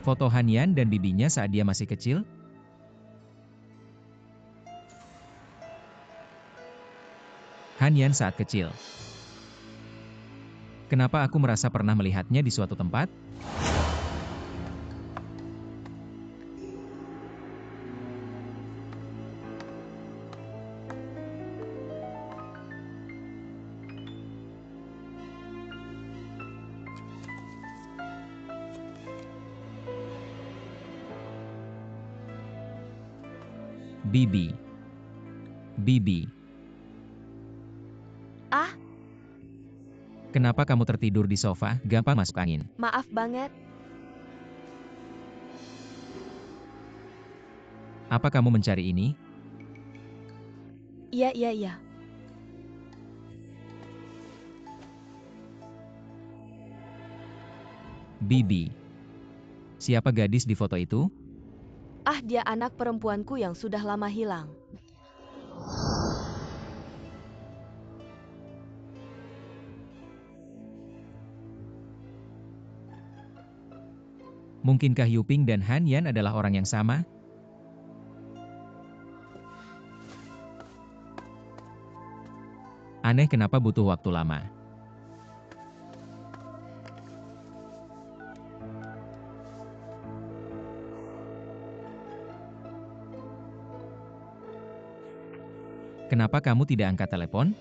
Foto Hanyan dan bibinya saat dia masih kecil? Hanyan saat kecil. Kenapa aku merasa pernah melihatnya di suatu tempat? Bibi. Bibi. Ah, Kenapa kamu tertidur di sofa, gampang masuk angin? maaf banget. Apa kamu mencari ini? Iya. Bibi. Siapa gadis di foto itu? Ah, dia anak perempuanku yang sudah lama hilang. Mungkinkah Yuping dan Hanyan adalah orang yang sama? Aneh kenapa butuh waktu lama. Kenapa kamu tidak angkat telepon?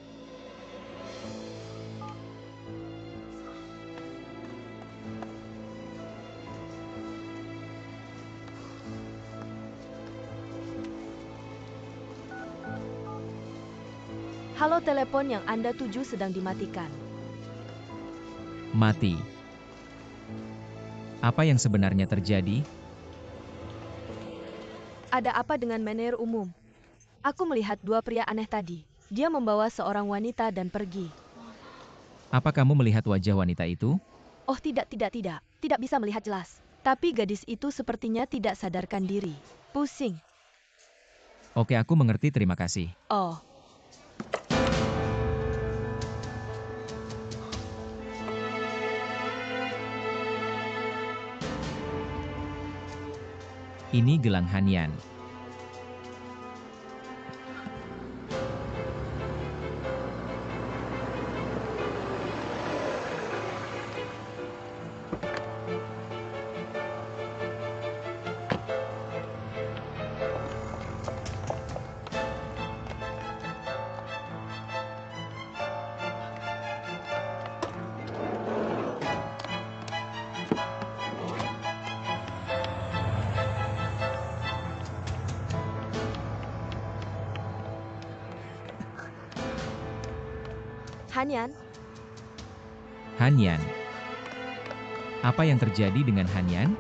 Halo, telepon yang Anda tuju sedang dimatikan. Mati. Apa yang sebenarnya terjadi? Ada apa dengan manajer umum? Aku melihat dua pria aneh tadi. Dia membawa seorang wanita dan pergi. Apa kamu melihat wajah wanita itu? Oh tidak. Tidak bisa melihat jelas. Tapi gadis itu sepertinya tidak sadarkan diri. Pusing. Oke, aku mengerti, terima kasih. Oh, Ini gelang Hanyan. Hanyan, Hanyan. Apa yang terjadi dengan Hanyan?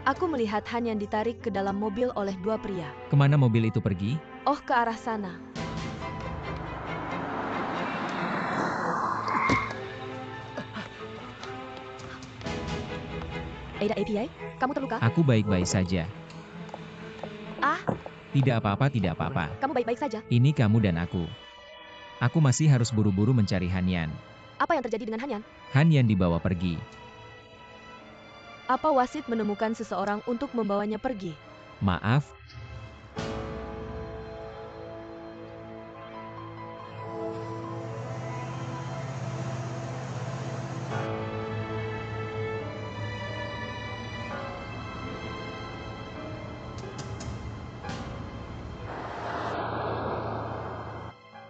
aku melihat Hanyan ditarik ke dalam mobil oleh dua pria. Kemana mobil itu pergi? Oh, ke arah sana. Ada API? Kamu terluka? Aku baik-baik saja. Ah, Tidak apa-apa, tidak apa-apa. kamu baik-baik saja. Ini kamu dan aku. Aku masih harus buru-buru mencari Hanyan. Apa yang terjadi dengan Hanyan? Hanyan dibawa pergi. Apa wasit menemukan seseorang untuk membawanya pergi? Maaf,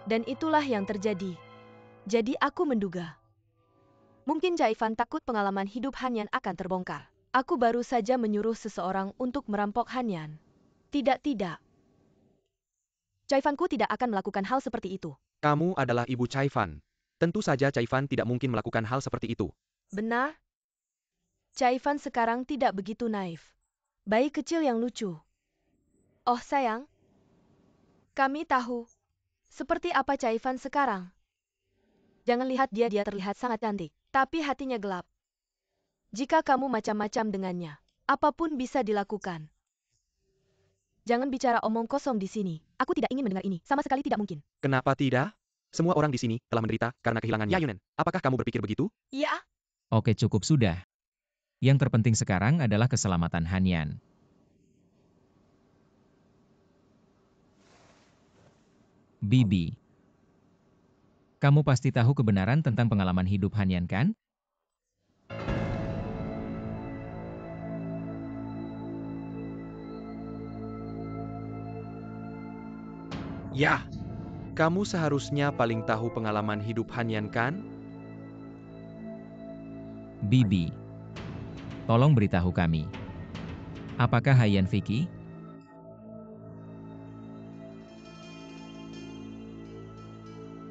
Dan itulah yang terjadi. Jadi aku menduga. Mungkin Jaifan takut pengalaman hidup Hanyan akan terbongkar. Aku baru saja menyuruh seseorang untuk merampok Hanyan. Tidak. Jaifanku tidak akan melakukan hal seperti itu. Kamu adalah ibu Caifan. Tentu saja Caifan tidak mungkin melakukan hal seperti itu. Benar? Jaifan sekarang tidak begitu naif. Bayi kecil yang lucu. Oh sayang, kami tahu. Seperti apa Jaifan sekarang? Jangan lihat dia terlihat sangat cantik, tapi hatinya gelap. Jika kamu macam-macam dengannya, apapun bisa dilakukan. Jangan bicara omong kosong di sini. Aku tidak ingin mendengar ini. Sama sekali tidak mungkin. Kenapa tidak? Semua orang di sini telah menderita karena kehilangan Yayunen. Apakah kamu berpikir begitu? Iya, oke, cukup sudah. Yang terpenting sekarang adalah keselamatan Hanyan. Bibi, kamu pasti tahu kebenaran tentang pengalaman hidup Hanyan kan? Ya, kamu seharusnya paling tahu pengalaman hidup Hanyan kan? Bibi, tolong beritahu kami. Apakah Haiyan Vicky?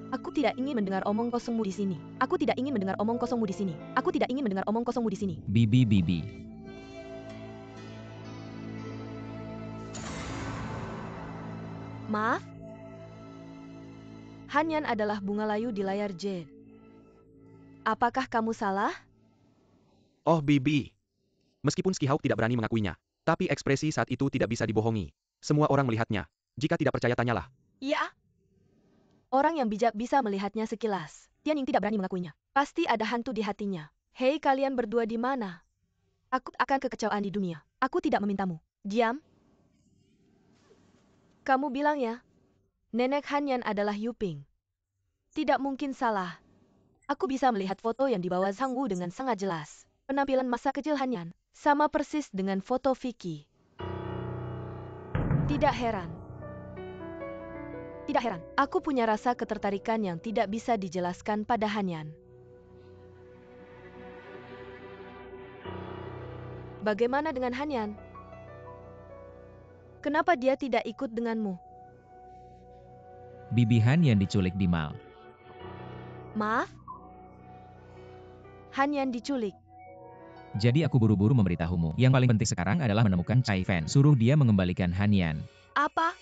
Aku tidak ingin mendengar omong kosongmu di sini. Aku tidak ingin mendengar omong kosongmu di sini. Aku tidak ingin mendengar omong kosongmu di sini. Bibi. Maaf? Hanyan adalah bunga layu di layar Jade. Apakah kamu salah? Oh Bibi. Meskipun Skihawk tidak berani mengakuinya, tapi ekspresi saat itu tidak bisa dibohongi. Semua orang melihatnya. Jika tidak percaya tanyalah. Iya. Orang yang bijak bisa melihatnya sekilas. Tianning tidak berani mengakuinya. Pasti ada hantu di hatinya. Hei kalian berdua di mana? Aku akan kekecewaan di dunia. Aku tidak memintamu. Diam. Kamu bilang ya, Nenek Hanyan adalah Yuping. Tidak mungkin salah. Aku bisa melihat foto yang dibawa Zhang Wu dengan sangat jelas. Penampilan masa kecil Hanyan sama persis dengan foto Vicky. Tidak heran. Tidak heran, aku punya rasa ketertarikan yang tidak bisa dijelaskan pada Hanyan. Bagaimana dengan Hanyan? Kenapa dia tidak ikut denganmu? Bibi Hanyan diculik di mall. Maaf? Hanyan diculik. Jadi aku buru-buru memberitahumu. Yang paling penting sekarang adalah menemukan Chai Fan. Suruh dia mengembalikan Hanyan. Apa?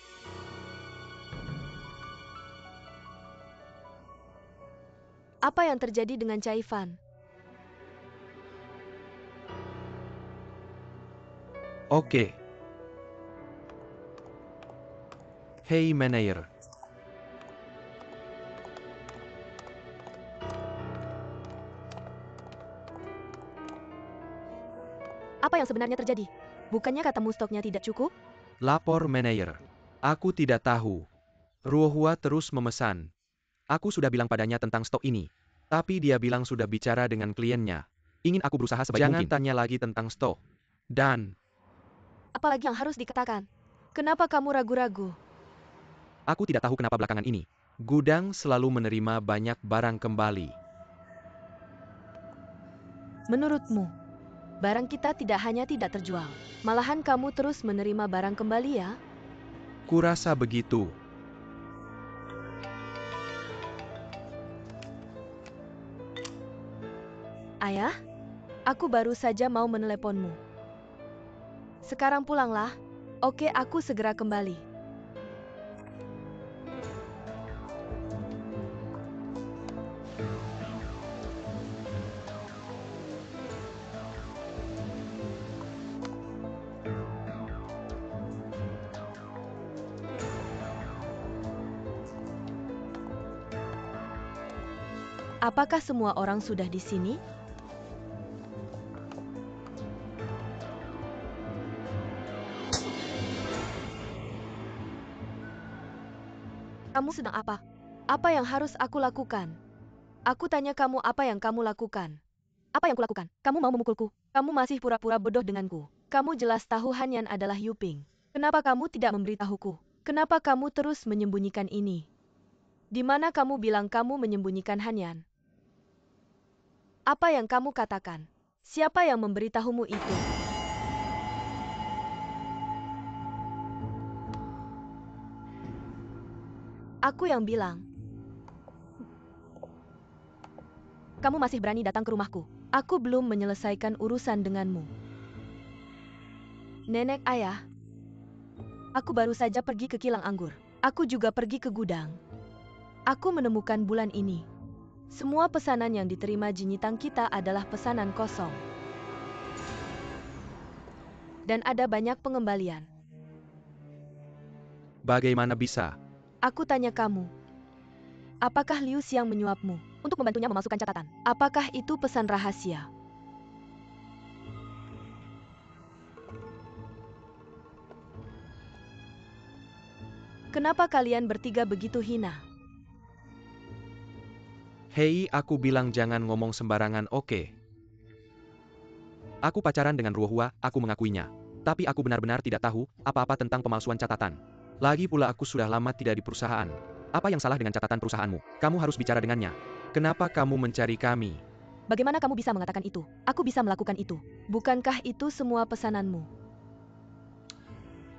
Apa yang terjadi dengan Chai Fan? Oke. Hei manajer. Apa yang sebenarnya terjadi? Bukannya katamu stoknya tidak cukup? Lapor manajer. Aku tidak tahu. Ruohua terus memesan. Aku sudah bilang padanya tentang stok ini. Tapi dia bilang sudah bicara dengan kliennya. Ingin aku berusaha sebaik mungkin. Jangan tanya lagi tentang stok. Dan, Apalagi yang harus dikatakan? Kenapa kamu ragu-ragu? aku tidak tahu kenapa belakangan ini. Gudang selalu menerima banyak barang kembali. Menurutmu, barang kita tidak hanya tidak terjual, malahan kamu terus menerima barang kembali ya? Kurasa begitu. Ayah, aku baru saja mau meneleponmu. Sekarang pulanglah. Oke, aku segera kembali. Apakah semua orang sudah di sini? Kamu sedang apa? Apa yang harus aku lakukan? Aku tanya kamu apa yang kamu lakukan. Apa yang kulakukan? Kamu mau memukulku? Kamu masih pura-pura bodoh denganku. Kamu jelas tahu Hanyan adalah Yuping. Kenapa kamu tidak memberitahuku? Kenapa kamu terus menyembunyikan ini? Di mana kamu bilang kamu menyembunyikan Hanyan? Apa yang kamu katakan? Siapa yang memberitahumu itu? Aku yang bilang. Kamu masih berani datang ke rumahku. Aku belum menyelesaikan urusan denganmu. Nenek ayah. Aku baru saja pergi ke kilang anggur. Aku juga pergi ke gudang. Aku menemukan bulan ini. Semua pesanan yang diterima jinyitang kita adalah pesanan kosong. Dan ada banyak pengembalian. Bagaimana bisa? Aku tanya kamu. Apakah Liu Xiang menyuapmu untuk membantunya memasukkan catatan? Apakah itu pesan rahasia? Kenapa kalian bertiga begitu hina? Hei, aku bilang jangan ngomong sembarangan, oke? Aku pacaran dengan Ruohua, aku mengakuinya. Tapi aku benar-benar tidak tahu apa-apa tentang pemalsuan catatan. Lagi pula aku sudah lama tidak di perusahaan. Apa yang salah dengan catatan perusahaanmu? Kamu harus bicara dengannya. Kenapa kamu mencari kami? Bagaimana kamu bisa mengatakan itu? Aku bisa melakukan itu. Bukankah itu semua pesananmu?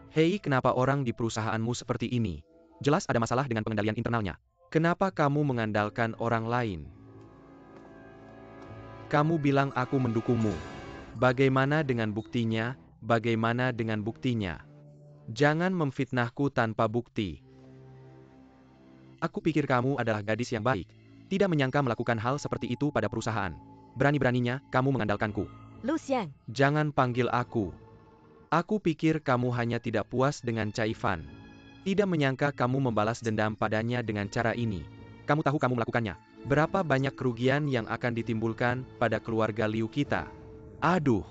Hei, kenapa orang di perusahaanmu seperti ini? Jelas ada masalah dengan pengendalian internalnya. Kenapa kamu mengandalkan orang lain? Kamu bilang aku mendukungmu. Bagaimana dengan buktinya? Bagaimana dengan buktinya? Jangan memfitnahku tanpa bukti. Aku pikir kamu adalah gadis yang baik. Tidak menyangka melakukan hal seperti itu pada perusahaan. Berani-beraninya kamu mengandalkanku. Lu Xiang, Jangan panggil aku. Aku pikir kamu hanya tidak puas dengan Caifan. Tidak menyangka kamu membalas dendam padanya dengan cara ini. Kamu tahu kamu melakukannya. Berapa banyak kerugian yang akan ditimbulkan pada keluarga Liu kita? Aduh.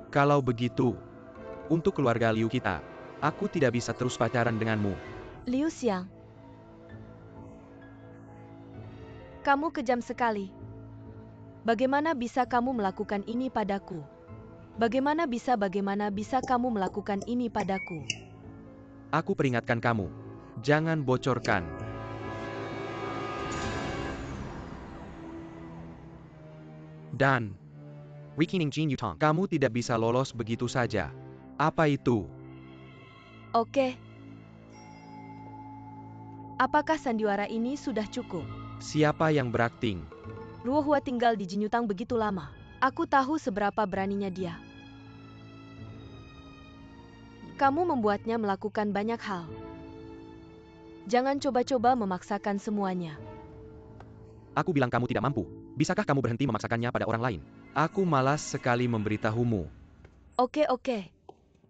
Kalau begitu, untuk keluarga Liu kita, aku tidak bisa terus pacaran denganmu. Liu Xiang. Kamu kejam sekali. Bagaimana bisa kamu melakukan ini padaku? Bagaimana bisa kamu melakukan ini padaku? Aku peringatkan kamu. Jangan bocorkan. Dan Wikining Jin Yutong, kamu tidak bisa lolos begitu saja. Apa itu? Oke. Apakah sandiwara ini sudah cukup? Siapa yang berakting? Ruohua tinggal di Jinyutang begitu lama. Aku tahu seberapa beraninya dia. Kamu membuatnya melakukan banyak hal. Jangan coba-coba memaksakan semuanya. Aku bilang kamu tidak mampu. Bisakah kamu berhenti memaksakannya pada orang lain? Aku malas sekali memberitahumu. Oke.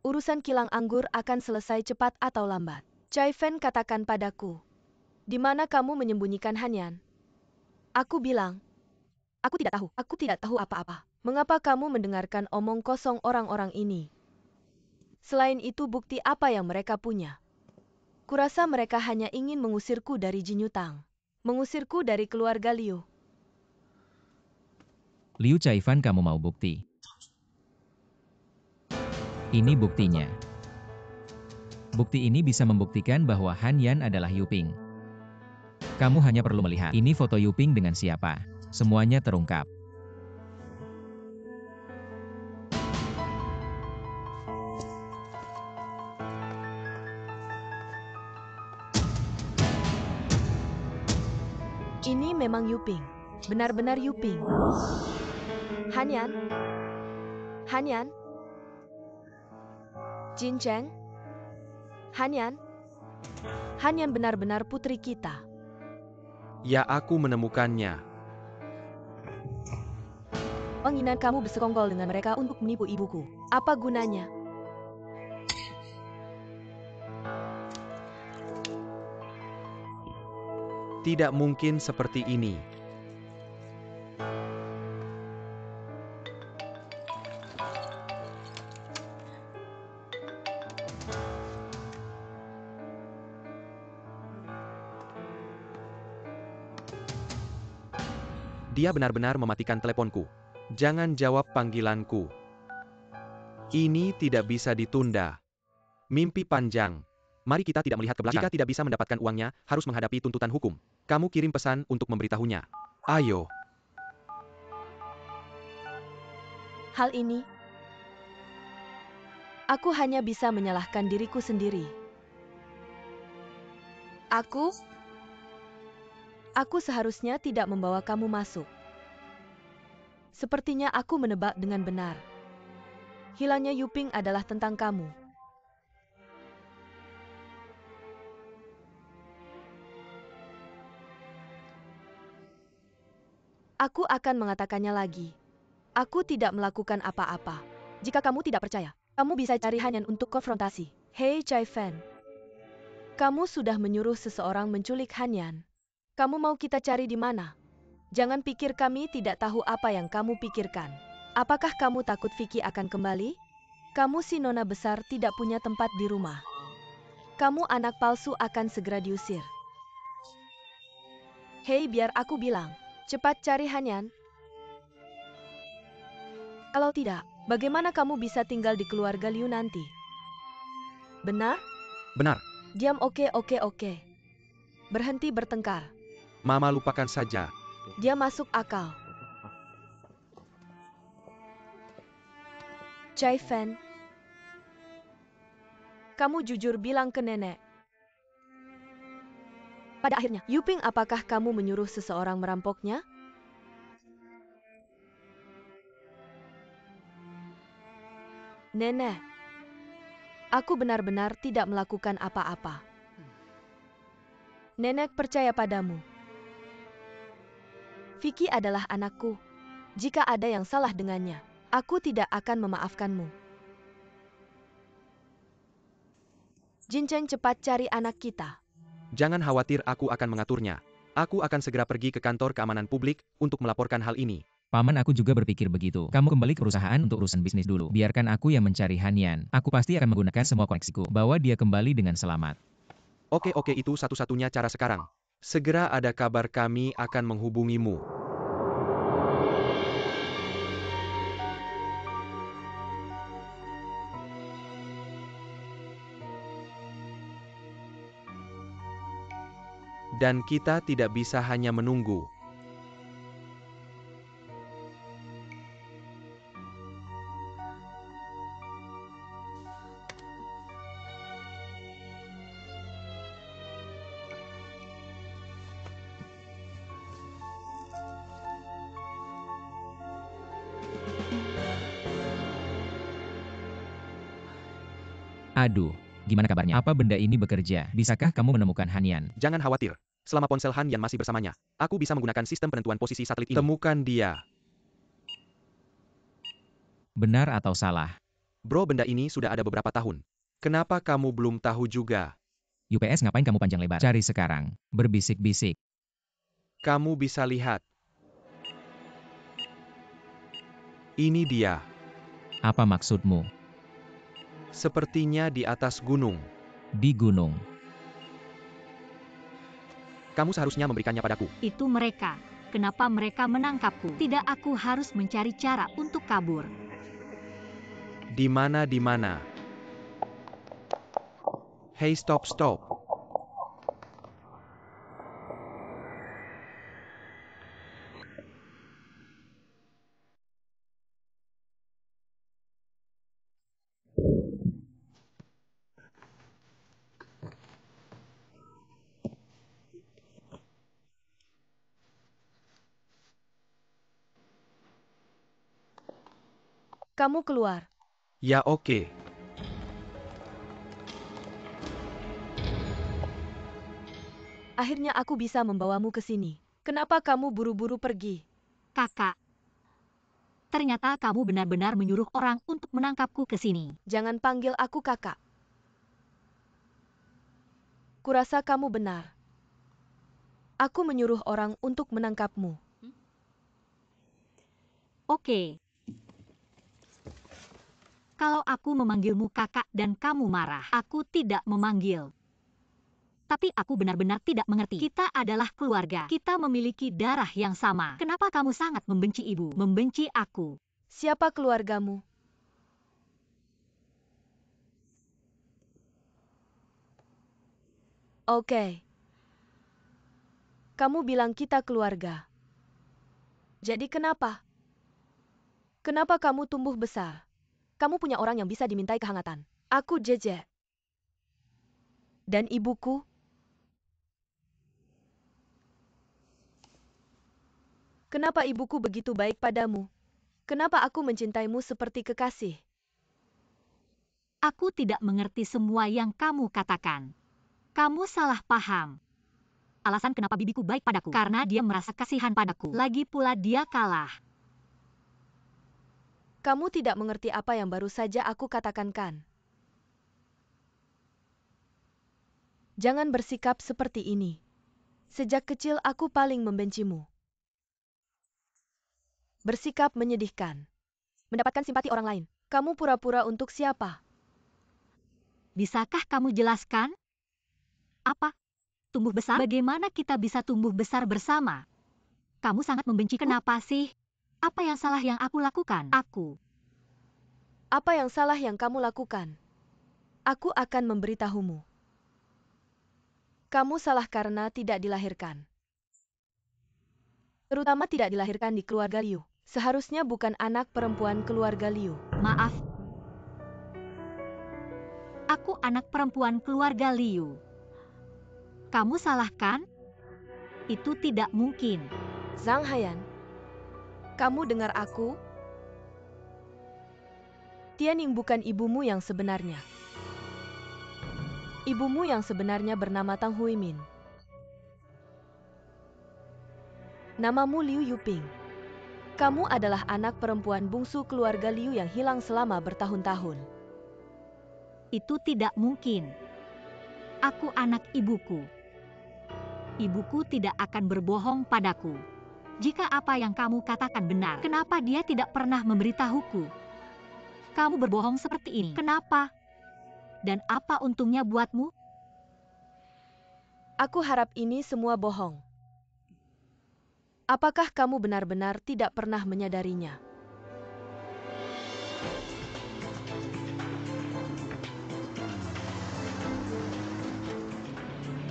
Urusan kilang anggur akan selesai cepat atau lambat. Caifan katakan padaku. Di mana kamu menyembunyikan Hanyan? Aku bilang. Aku tidak tahu apa-apa. Mengapa kamu mendengarkan omong kosong orang-orang ini? Selain itu bukti apa yang mereka punya? Kurasa mereka hanya ingin mengusirku dari Jinyutang. Mengusirku dari keluarga Liu. Liu Caifan, kamu mau bukti? Ini buktinya. Bukti ini bisa membuktikan bahwa Han Yan adalah Yuping. Kamu hanya perlu melihat. Ini foto Yuping dengan siapa. Semuanya terungkap. Ini memang Yuping. Benar-benar Yuping. Hanyan? Jin Cheng? Hanyan benar-benar putri kita. Ya, aku menemukannya. Penginan kamu bersekongkol dengan mereka untuk menipu ibuku. Apa gunanya? Tidak mungkin seperti ini. Dia benar-benar mematikan teleponku. Jangan jawab panggilanku. Ini tidak bisa ditunda. Mimpi panjang. Mari kita tidak melihat ke belakang. Jika tidak bisa mendapatkan uangnya, harus menghadapi tuntutan hukum. Kamu kirim pesan untuk memberitahunya. Ayo. Hal ini, aku hanya bisa menyalahkan diriku sendiri. Aku seharusnya tidak membawa kamu masuk. Sepertinya aku menebak dengan benar. Hilangnya Yuping adalah tentang kamu. Aku akan mengatakannya lagi. Aku tidak melakukan apa-apa. Jika kamu tidak percaya, kamu bisa cari Hanyan untuk konfrontasi. Hei Caifan, kamu sudah menyuruh seseorang menculik Hanyan. Kamu mau kita cari di mana? Jangan pikir kami tidak tahu apa yang kamu pikirkan. Apakah kamu takut Vicky akan kembali? Kamu si nona besar tidak punya tempat di rumah. Kamu anak palsu akan segera diusir. Hei, biar aku bilang. Cepat cari Hanyan. Kalau tidak, bagaimana kamu bisa tinggal di keluarga Liu nanti? Benar? Benar. Diam, oke. Berhenti bertengkar. Mama lupakan saja. Dia masuk akal. Chai Fan, kamu jujur bilang ke nenek. Pada akhirnya, Yuping, apakah kamu menyuruh seseorang merampoknya? Nenek, aku benar-benar tidak melakukan apa-apa. Nenek percaya padamu. Vicky adalah anakku. Jika ada yang salah dengannya, aku tidak akan memaafkanmu. Jinceng, cepat cari anak kita. Jangan khawatir, aku akan mengaturnya. Aku akan segera pergi ke kantor keamanan publik untuk melaporkan hal ini. Paman, aku juga berpikir begitu. Kamu kembali ke perusahaan untuk urusan bisnis dulu. Biarkan aku yang mencari Hanyan. Aku pasti akan menggunakan semua koneksiku. Bawa dia kembali dengan selamat. Oke, itu satu-satunya cara sekarang. Segera ada kabar, kami akan menghubungimu. Dan kita tidak bisa hanya menunggu. Aduh, gimana kabarnya? Apa benda ini bekerja? Bisakah kamu menemukan Hanyan? Jangan khawatir. Selama ponsel Han Yan masih bersamanya, aku bisa menggunakan sistem penentuan posisi satelit ini. Temukan dia. Benar atau salah? Bro, benda ini sudah ada beberapa tahun. Kenapa kamu belum tahu juga? UPS, ngapain kamu panjang lebar? Cari sekarang. Berbisik-bisik. Kamu bisa lihat. Ini dia. Apa maksudmu? Sepertinya di atas gunung. Di gunung. Kamu seharusnya memberikannya padaku. Itu mereka. Kenapa mereka menangkapku? Tidak, aku harus mencari cara untuk kabur. Di mana? Hei, stop. Kamu keluar. Ya, oke. Akhirnya aku bisa membawamu ke sini. Kenapa kamu buru-buru pergi? Kakak, ternyata kamu benar-benar menyuruh orang untuk menangkapku ke sini. Jangan panggil aku kakak. Kurasa kamu benar. Aku menyuruh orang untuk menangkapmu. Oke. Kalau aku memanggilmu kakak dan kamu marah, aku tidak memanggil. Tapi aku benar-benar tidak mengerti. Kita adalah keluarga. Kita memiliki darah yang sama. Kenapa kamu sangat membenci ibu, membenci aku? Siapa keluargamu? Oke. Kamu bilang kita keluarga. Jadi kenapa? Kenapa kamu tumbuh besar? Kamu punya orang yang bisa dimintai kehangatan. Aku Jeje. Dan ibuku? Kenapa ibuku begitu baik padamu? Kenapa aku mencintaimu seperti kekasih? Aku tidak mengerti semua yang kamu katakan. Kamu salah paham. Alasan kenapa bibiku baik padaku, karena dia merasa kasihan padaku. Lagi pula dia kalah. Kamu tidak mengerti apa yang baru saja aku katakan, kan? Jangan bersikap seperti ini. Sejak kecil aku paling membencimu. Bersikap menyedihkan. Mendapatkan simpati orang lain. Kamu pura-pura untuk siapa? Bisakah kamu jelaskan? Apa? Tumbuh besar? Bagaimana kita bisa tumbuh besar bersama? Kamu sangat membenciku. Kenapa sih? Apa yang salah yang aku lakukan? Apa yang salah yang kamu lakukan? Aku akan memberitahumu. Kamu salah karena tidak dilahirkan. Terutama tidak dilahirkan di keluarga Liu. Seharusnya bukan anak perempuan keluarga Liu. Maaf. Aku anak perempuan keluarga Liu. Kamu salahkan? Itu tidak mungkin. Zhang Haiyan, kamu dengar aku? Tianning bukan ibumu yang sebenarnya. Ibumu yang sebenarnya bernama Tang Huimin. Namamu Liu Yuping. Kamu adalah anak perempuan bungsu keluarga Liu yang hilang selama bertahun-tahun. Itu tidak mungkin. Aku anak ibuku. Ibuku tidak akan berbohong padaku. Jika apa yang kamu katakan benar, kenapa dia tidak pernah memberitahuku? Kamu berbohong seperti ini. Kenapa? Dan apa untungnya buatmu? Aku harap ini semua bohong. Apakah kamu benar-benar tidak pernah menyadarinya?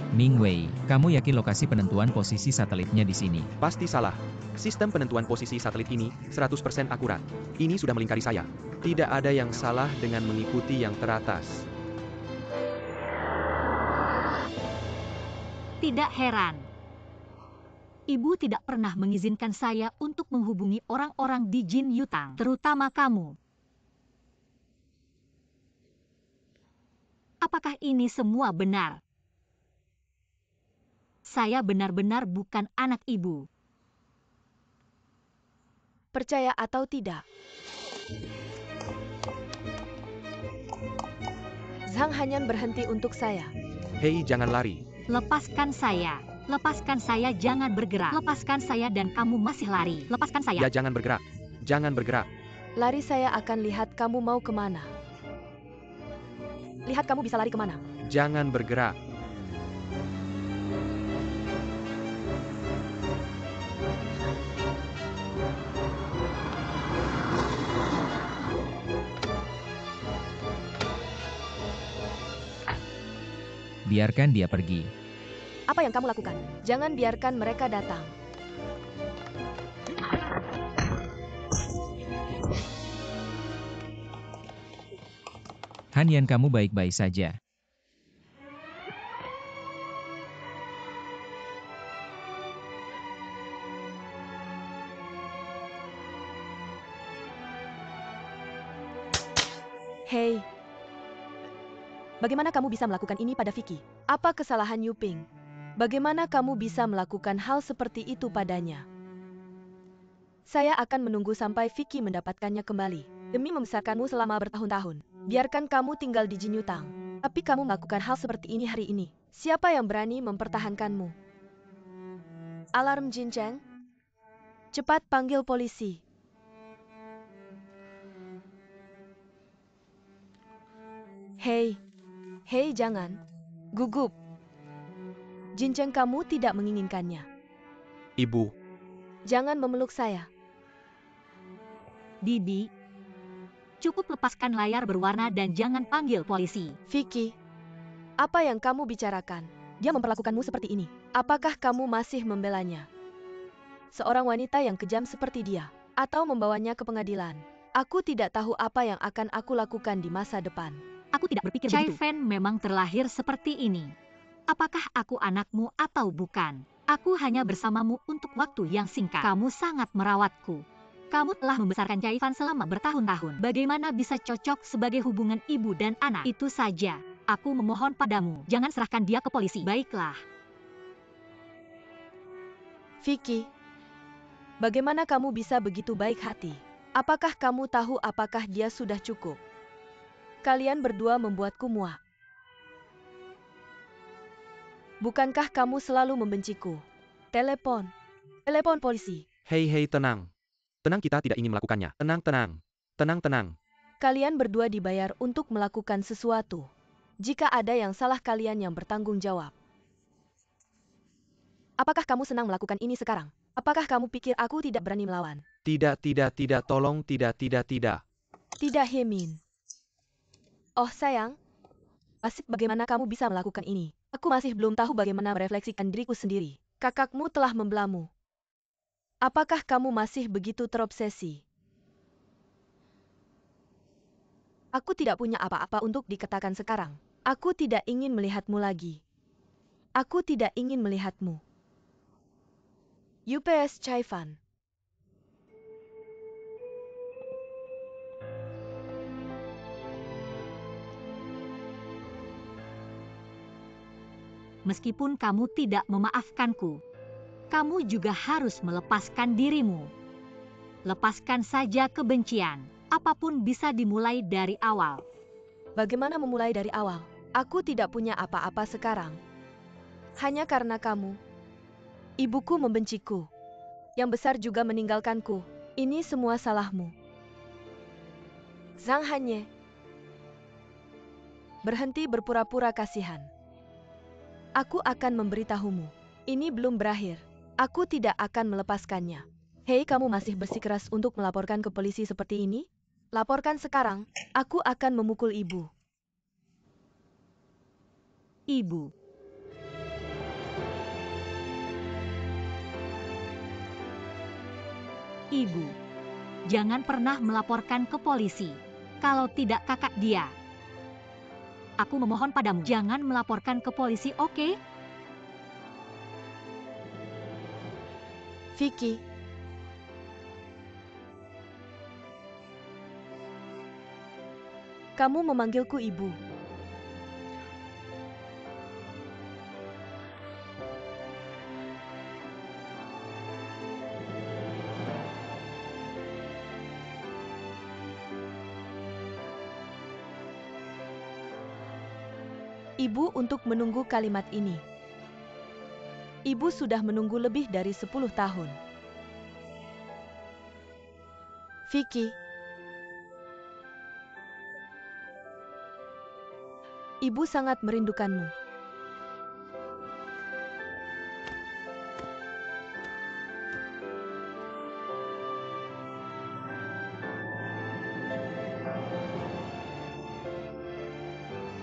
Ming Wei, kamu yakin lokasi penentuan posisi satelitnya di sini? Pasti salah. Sistem penentuan posisi satelit ini 100% akurat. Ini sudah melingkari saya. Tidak ada yang salah dengan mengikuti yang teratas. Tidak heran. Ibu tidak pernah mengizinkan saya untuk menghubungi orang-orang di Jin Yutang, terutama kamu. Apakah ini semua benar? Saya benar-benar bukan anak ibu. Percaya atau tidak? Zhang Haiyan berhenti untuk saya. Hei, jangan lari. Lepaskan saya. Lepaskan saya, jangan bergerak. Lepaskan saya dan kamu masih lari. Lepaskan saya. Ya, jangan bergerak. Jangan bergerak. Lari saya akan lihat kamu mau kemana. Lihat kamu bisa lari kemana. Jangan bergerak. Biarkan dia pergi. Apa yang kamu lakukan? Jangan biarkan mereka datang. Haiyan, kamu baik-baik saja. Hei. Bagaimana kamu bisa melakukan ini pada Vicky? Apa kesalahan Yuping? Bagaimana kamu bisa melakukan hal seperti itu padanya? Saya akan menunggu sampai Vicky mendapatkannya kembali. Demi membesarkanmu selama bertahun-tahun. Biarkan kamu tinggal di Jin Yutang. Tapi kamu melakukan hal seperti ini hari ini. Siapa yang berani mempertahankanmu? Alarm Jin Cheng. Cepat panggil polisi. Hei. Hei, jangan. Gugup. Jin Cheng, kamu tidak menginginkannya. Ibu. Jangan memeluk saya. Bibi, cukup lepaskan layar berwarna dan jangan panggil polisi. Vicky, apa yang kamu bicarakan? Dia memperlakukanmu seperti ini. Apakah kamu masih membelanya? Seorang wanita yang kejam seperti dia. Atau membawanya ke pengadilan. Aku tidak tahu apa yang akan aku lakukan di masa depan. Aku tidak berpikir begitu. Chai Fan memang terlahir seperti ini. Apakah aku anakmu atau bukan? Aku hanya bersamamu untuk waktu yang singkat. Kamu sangat merawatku. Kamu telah membesarkan Chai Fan selama bertahun-tahun. Bagaimana bisa cocok sebagai hubungan ibu dan anak? Itu saja. Aku memohon padamu, jangan serahkan dia ke polisi. Baiklah. Vicky, bagaimana kamu bisa begitu baik hati? Apakah kamu tahu apakah dia sudah cukup? Kalian berdua membuatku muak. Bukankah kamu selalu membenciku? Telepon. Telepon polisi. Hei, tenang. Tenang, kita tidak ingin melakukannya. Tenang. Kalian berdua dibayar untuk melakukan sesuatu. Jika ada yang salah, kalian yang bertanggung jawab. Apakah kamu senang melakukan ini sekarang? Apakah kamu pikir aku tidak berani melawan? Tidak, tolong, tidak. Tidak, Hemin. Oh sayang, Asip, bagaimana kamu bisa melakukan ini? Aku masih belum tahu bagaimana merefleksikan diriku sendiri. Kakakmu telah membelamu. Apakah kamu masih begitu terobsesi? Aku tidak punya apa-apa untuk dikatakan sekarang. Aku tidak ingin melihatmu lagi. Aku tidak ingin melihatmu. UPS Chaifan. Meskipun kamu tidak memaafkanku, kamu juga harus melepaskan dirimu. Lepaskan saja kebencian. Apapun bisa dimulai dari awal. Bagaimana memulai dari awal? Aku tidak punya apa-apa sekarang. Hanya karena kamu. Ibuku membenciku. Yang besar juga meninggalkanku. Ini semua salahmu. Zhang Hanye. Berhenti berpura-pura kasihan. Aku akan memberitahumu. Ini belum berakhir. Aku tidak akan melepaskannya. Hei, kamu masih bersikeras untuk melaporkan ke polisi seperti ini? Laporkan sekarang. Aku akan memukul ibu. Ibu. Ibu, jangan pernah melaporkan ke polisi. Kalau tidak, kakak dia. Aku memohon padamu, jangan melaporkan ke polisi, oke? Vicky. Kamu memanggilku ibu. Ibu untuk menunggu kalimat ini. Ibu sudah menunggu lebih dari 10 tahun. Vicky. Ibu sangat merindukanmu.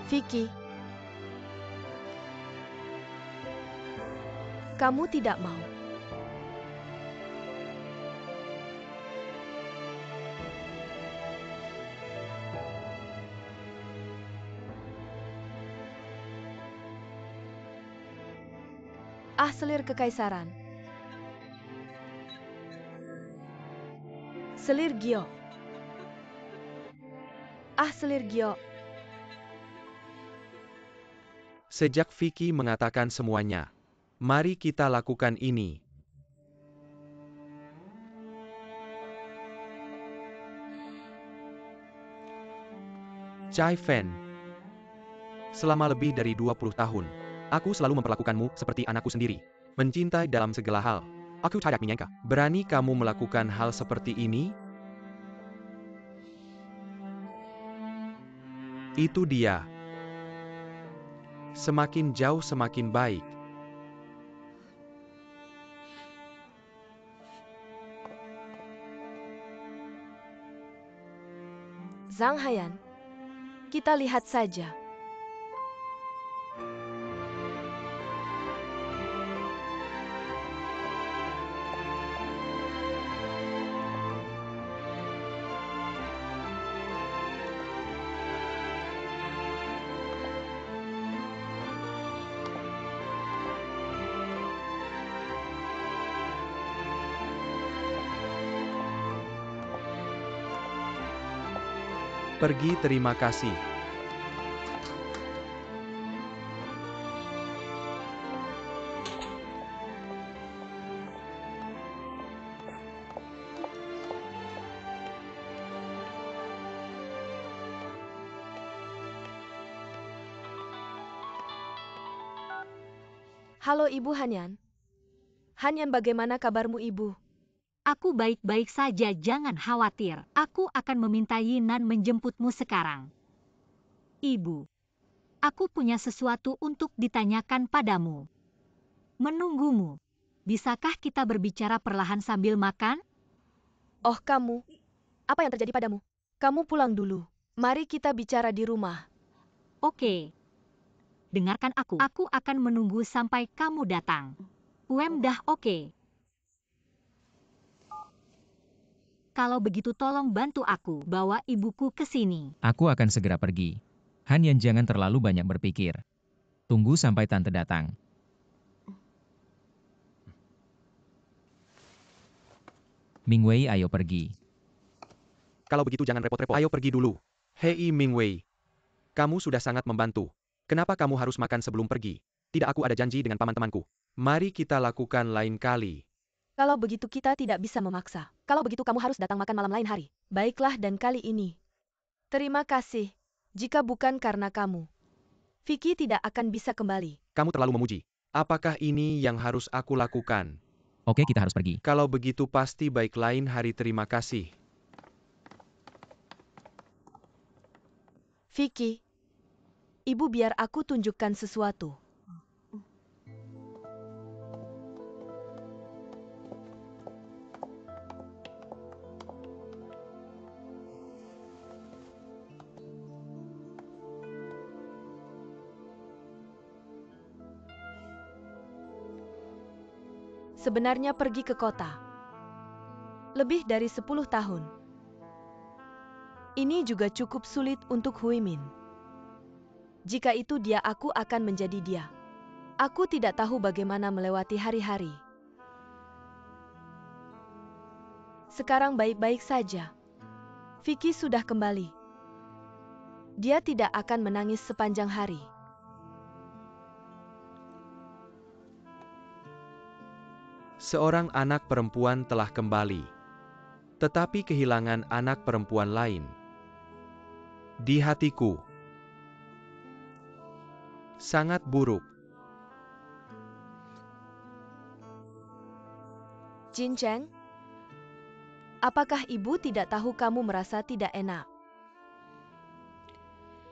Vicky. Kamu tidak mau. Selir kekaisaran. Selir Gyo. Selir Gyo. Sejak Vicky mengatakan semuanya, mari kita lakukan ini. Chaifan. Selama lebih dari 20 tahun, aku selalu memperlakukanmu seperti anakku sendiri. Mencintai dalam segala hal. Aku tidak menyangka, berani kamu melakukan hal seperti ini? Itu dia. Semakin jauh semakin baik. Zhang Haiyan. Kita lihat saja. Pergi, terima kasih. Halo Ibu Hanyan. Hanyan, bagaimana kabarmu Ibu? Aku baik-baik saja, jangan khawatir. Aku akan meminta Yinan menjemputmu sekarang. Ibu, aku punya sesuatu untuk ditanyakan padamu. Menunggumu. Bisakah kita berbicara perlahan sambil makan? Oh kamu, apa yang terjadi padamu? Kamu pulang dulu. Mari kita bicara di rumah. Oke. Dengarkan aku. Aku akan menunggu sampai kamu datang. Dah oke. Kalau begitu tolong bantu aku bawa ibuku ke sini. Aku akan segera pergi. Han Yan jangan terlalu banyak berpikir. Tunggu sampai tante datang. Mingwei, ayo pergi. Kalau begitu jangan repot-repot. Ayo pergi dulu. Hei Mingwei. Kamu sudah sangat membantu. Kenapa kamu harus makan sebelum pergi? Tidak, aku ada janji dengan paman-temanku. Mari kita lakukan lain kali. Kalau begitu kita tidak bisa memaksa. Kalau begitu kamu harus datang makan malam lain hari. Baiklah, dan kali ini. Terima kasih. Jika bukan karena kamu, Vicky tidak akan bisa kembali. Kamu terlalu memuji. Apakah ini yang harus aku lakukan? Oke, kita harus pergi. Kalau begitu pasti baik, lain hari. Terima kasih. Vicky, ibu biar aku tunjukkan sesuatu. Sebenarnya pergi ke kota. Lebih dari 10 tahun. Ini juga cukup sulit untuk Hui Min. Jika itu dia, aku akan menjadi dia. Aku tidak tahu bagaimana melewati hari-hari. Sekarang baik-baik saja. Vicky sudah kembali. Dia tidak akan menangis sepanjang hari. Seorang anak perempuan telah kembali. Tetapi kehilangan anak perempuan lain. Di hatiku. Sangat buruk. Jin Cheng, apakah ibu tidak tahu kamu merasa tidak enak?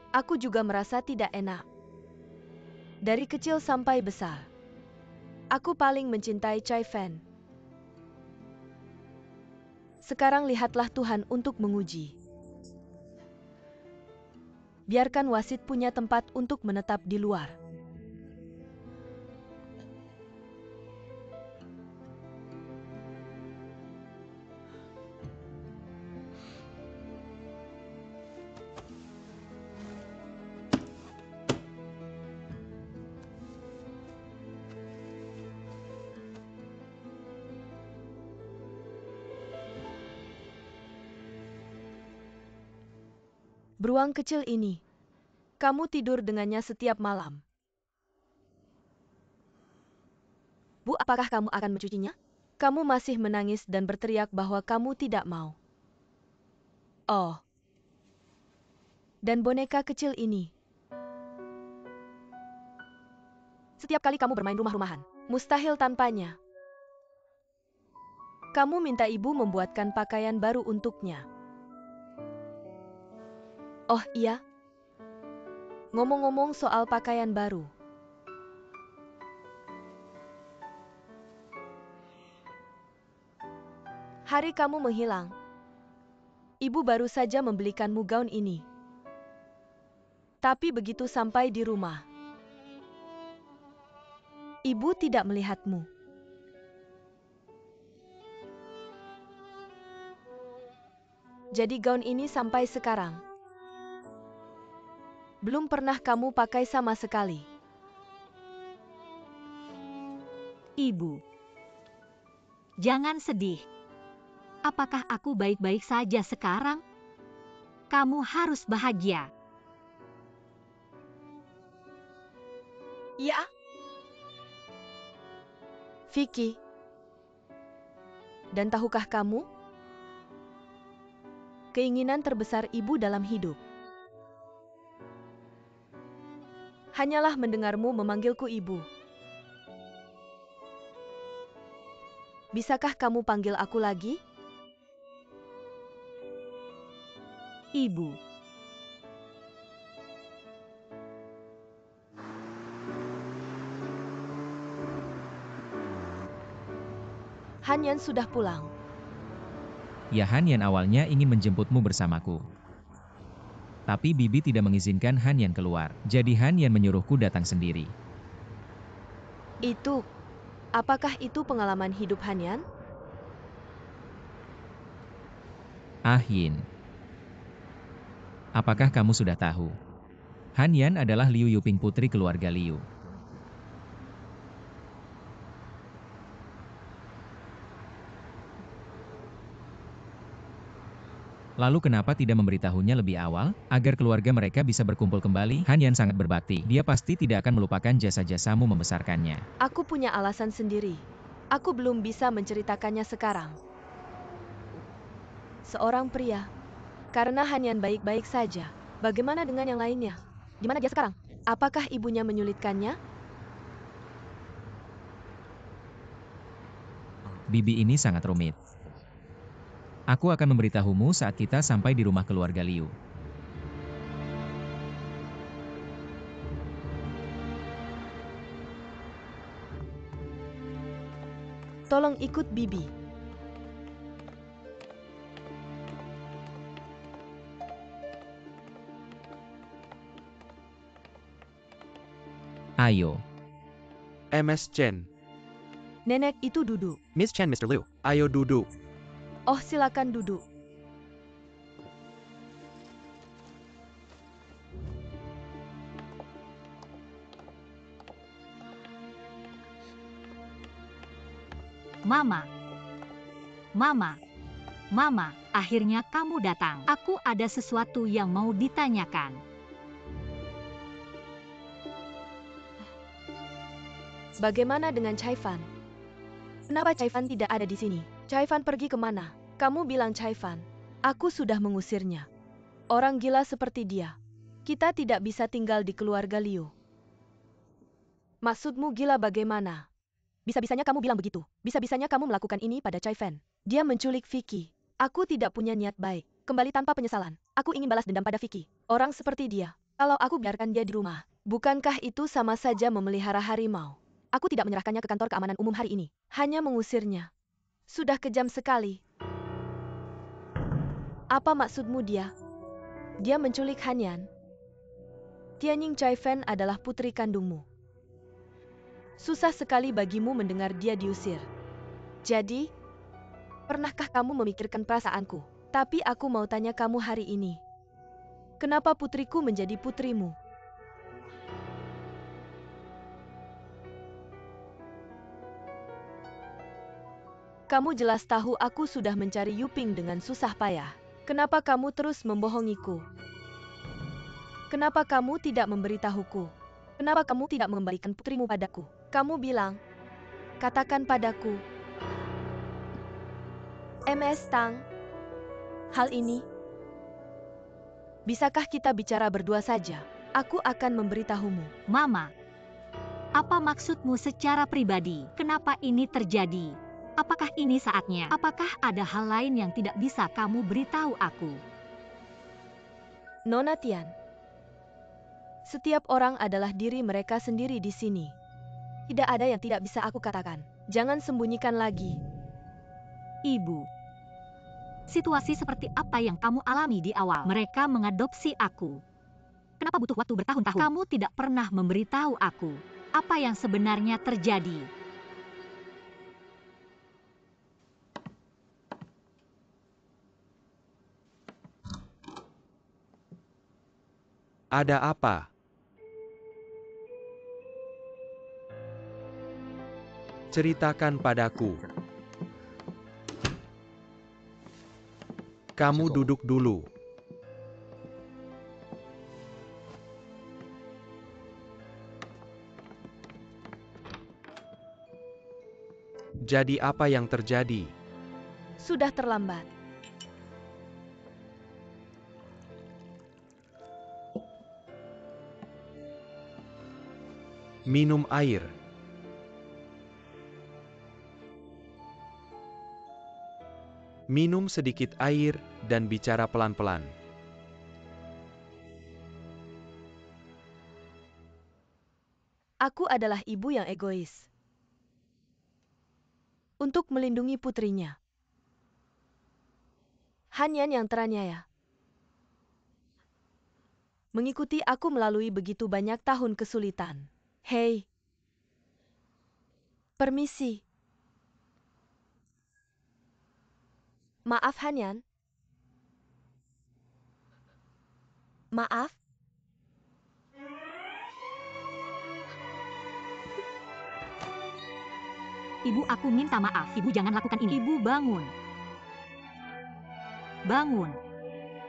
Aku juga merasa tidak enak. Dari kecil sampai besar, aku paling mencintai Chai Fan. Sekarang lihatlah Tuhan untuk menguji. Biarkan wasit punya tempat untuk menetap di luar. Beruang kecil ini, kamu tidur dengannya setiap malam. Bu, apakah kamu akan mencucinya? Kamu masih menangis dan berteriak bahwa kamu tidak mau. Oh. Dan boneka kecil ini. Setiap kali kamu bermain rumah-rumahan, mustahil tanpanya. Kamu minta ibu membuatkan pakaian baru untuknya. Oh iya. Ngomong-ngomong soal pakaian baru. Hari kamu menghilang. Ibu baru saja membelikanmu gaun ini. Tapi begitu sampai di rumah, ibu tidak melihatmu. Jadi gaun ini sampai sekarang belum pernah kamu pakai sama sekali. Ibu, jangan sedih. Apakah aku baik-baik saja sekarang? Kamu harus bahagia. Iya. Vicky. Dan tahukah kamu? Keinginan terbesar ibu dalam hidup hanyalah mendengarmu memanggilku ibu. Bisakah kamu panggil aku lagi? Ibu. Hanyan sudah pulang. Ya, Hanyan awalnya ingin menjemputmu bersamaku. Tapi Bibi tidak mengizinkan Hanyan keluar. Jadi Hanyan menyuruhku datang sendiri. Apakah itu pengalaman hidup Hanyan? Yin. Apakah kamu sudah tahu? Hanyan adalah Liu Yuping, putri keluarga Liu. Lalu kenapa tidak memberitahunya lebih awal, agar keluarga mereka bisa berkumpul kembali? Hanyan sangat berbakti, dia pasti tidak akan melupakan jasa-jasamu membesarkannya. Aku punya alasan sendiri. Aku belum bisa menceritakannya sekarang. Seorang pria. Karena Hanyan baik-baik saja. Bagaimana dengan yang lainnya? Di mana dia sekarang? Apakah ibunya menyulitkannya? Bibi ini sangat rumit. Aku akan memberitahumu saat kita sampai di rumah keluarga Liu. Tolong ikut Bibi. Ayo. MS Chen. Nenek itu duduk. Miss Chen, Mr. Liu. Ayo duduk. Oh, silakan duduk. Mama, akhirnya kamu datang. Aku ada sesuatu yang mau ditanyakan. Bagaimana dengan Caifan? Kenapa Caifan tidak ada di sini? Caifan pergi kemana? Kamu bilang Caifan. Aku sudah mengusirnya. Orang gila seperti dia. Kita tidak bisa tinggal di keluarga Liu. Maksudmu gila bagaimana? Bisa-bisanya kamu bilang begitu. Bisa-bisanya kamu melakukan ini pada Caifan. Dia menculik Vicky. Aku tidak punya niat baik. Kembali tanpa penyesalan. Aku ingin balas dendam pada Vicky. Orang seperti dia. Kalau aku biarkan dia di rumah, bukankah itu sama saja memelihara harimau? Aku tidak menyerahkannya ke kantor keamanan umum hari ini. Hanya mengusirnya. Sudah kejam sekali. Apa maksudmu dia? Dia menculik Hanyan. Tianying Caifan adalah putri kandungmu. Susah sekali bagimu mendengar dia diusir. Jadi, pernahkah kamu memikirkan perasaanku? Tapi aku mau tanya kamu hari ini. Kenapa putriku menjadi putrimu? Kamu jelas tahu aku sudah mencari Yuping dengan susah payah. Kenapa kamu terus membohongiku? Kenapa kamu tidak memberitahuku? Kenapa kamu tidak mengembalikan putrimu padaku? Kamu bilang, katakan padaku. MS Tang, hal ini, bisakah kita bicara berdua saja? Aku akan memberitahumu. Mama, apa maksudmu secara pribadi? Kenapa ini terjadi? Apakah ini saatnya? Apakah ada hal lain yang tidak bisa kamu beritahu aku? Nona Tian, setiap orang adalah diri mereka sendiri di sini. Tidak ada yang tidak bisa aku katakan. Jangan sembunyikan lagi. Ibu, situasi seperti apa yang kamu alami di awal? Mereka mengadopsi aku. Kenapa butuh waktu bertahun-tahun? Kamu tidak pernah memberitahu aku apa yang sebenarnya terjadi. Ada apa? Ceritakan padaku. Kamu duduk dulu. Jadi apa yang terjadi? Sudah terlambat. Minum air. Minum sedikit air dan bicara pelan-pelan. Aku adalah ibu yang egois. Untuk melindungi putrinya. Hanyan yang teraniaya. Mengikuti aku melalui begitu banyak tahun kesulitan. Hei. Permisi. Maaf Hanyan. Maaf. Ibu, aku minta maaf. Ibu jangan lakukan ini. Ibu bangun. Bangun.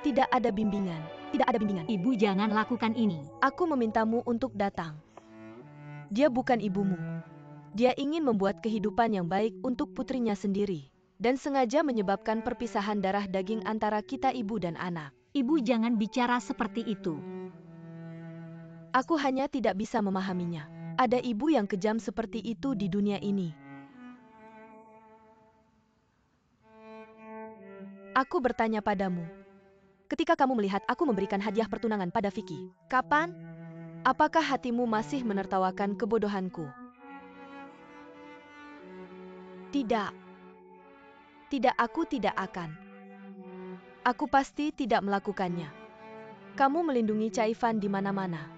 Tidak ada bimbingan. Tidak ada bimbingan. Ibu jangan lakukan ini. Aku memintamu untuk datang. Dia bukan ibumu. Dia ingin membuat kehidupan yang baik untuk putrinya sendiri. Dan sengaja menyebabkan perpisahan darah daging antara kita ibu dan anak. Ibu jangan bicara seperti itu. Aku hanya tidak bisa memahaminya. Ada ibu yang kejam seperti itu di dunia ini. Aku bertanya padamu. Ketika kamu melihat aku memberikan hadiah pertunangan pada Vicky, kapan? Apakah hatimu masih menertawakan kebodohanku? Tidak. Tidak, aku tidak akan. Aku pasti tidak melakukannya. Kamu melindungi Chai Fan di mana-mana.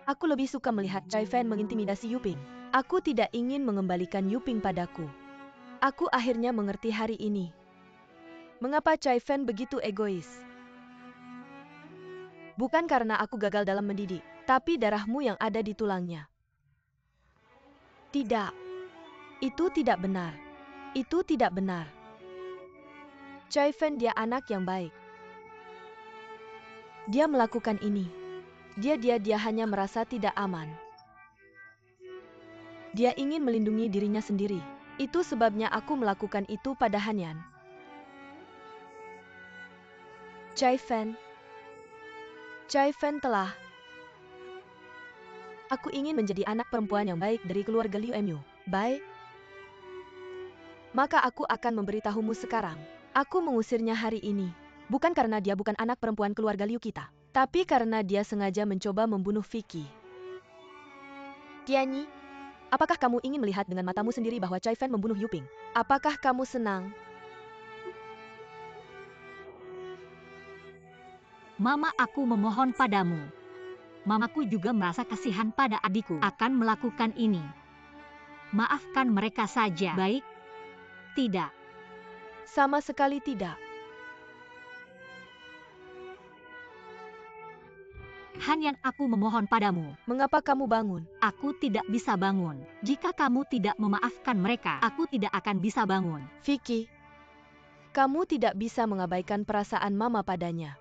Aku lebih suka melihat Chai Fan mengintimidasi Yuping. Aku tidak ingin mengembalikan Yuping padaku. Aku akhirnya mengerti hari ini. Mengapa Chai Fan begitu egois? Bukan karena aku gagal dalam mendidik, tapi darahmu yang ada di tulangnya. Tidak. Itu tidak benar. Itu tidak benar. Chai Fan dia anak yang baik. Dia melakukan ini. Dia hanya merasa tidak aman. Dia ingin melindungi dirinya sendiri. Itu sebabnya aku melakukan itu pada Hanyan. Chai Fan telah. Aku ingin menjadi anak perempuan yang baik dari keluarga Liu Mu. Baik. Maka aku akan memberitahumu sekarang. Aku mengusirnya hari ini. Bukan karena dia bukan anak perempuan keluarga Liu kita. Tapi karena dia sengaja mencoba membunuh Vicky. Tianyi, apakah kamu ingin melihat dengan matamu sendiri bahwa Chai Fan membunuh Yuping? Apakah kamu senang? Mama, aku memohon padamu. Mamaku juga merasa kasihan pada adikku akan melakukan ini. Maafkan mereka saja. Baik? Tidak. Sama sekali tidak. Hanyan, aku memohon padamu. Mengapa kamu bangun? Aku tidak bisa bangun. Jika kamu tidak memaafkan mereka, aku tidak akan bisa bangun. Vicky, kamu tidak bisa mengabaikan perasaan mama padanya.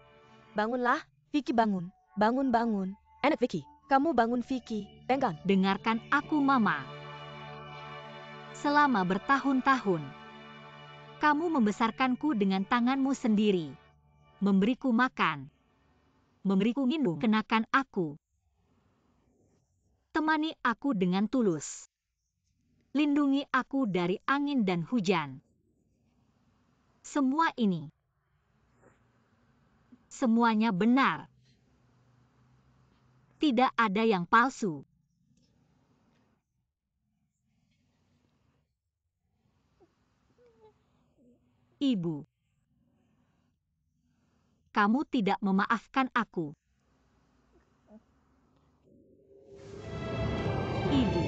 Bangunlah, Vicky bangun. Bangun. Enak Vicky, kamu bangun Vicky. Tenggang. Dengarkan aku, Mama. Selama bertahun-tahun, kamu membesarkanku dengan tanganmu sendiri. Memberiku makan. Memberiku minum. Kenakan aku. Temani aku dengan tulus. Lindungi aku dari angin dan hujan. Semua ini. Semuanya benar. Tidak ada yang palsu. Ibu, kamu tidak memaafkan aku. Ibu.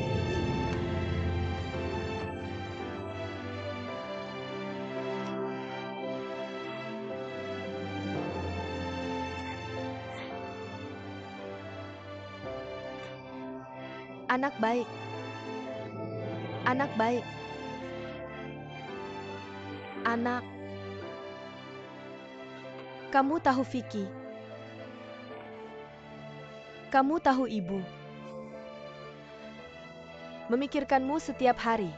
Anak baik. Anak baik. Anak. Kamu tahu Vicky. Kamu tahu ibu. Memikirkanmu setiap hari.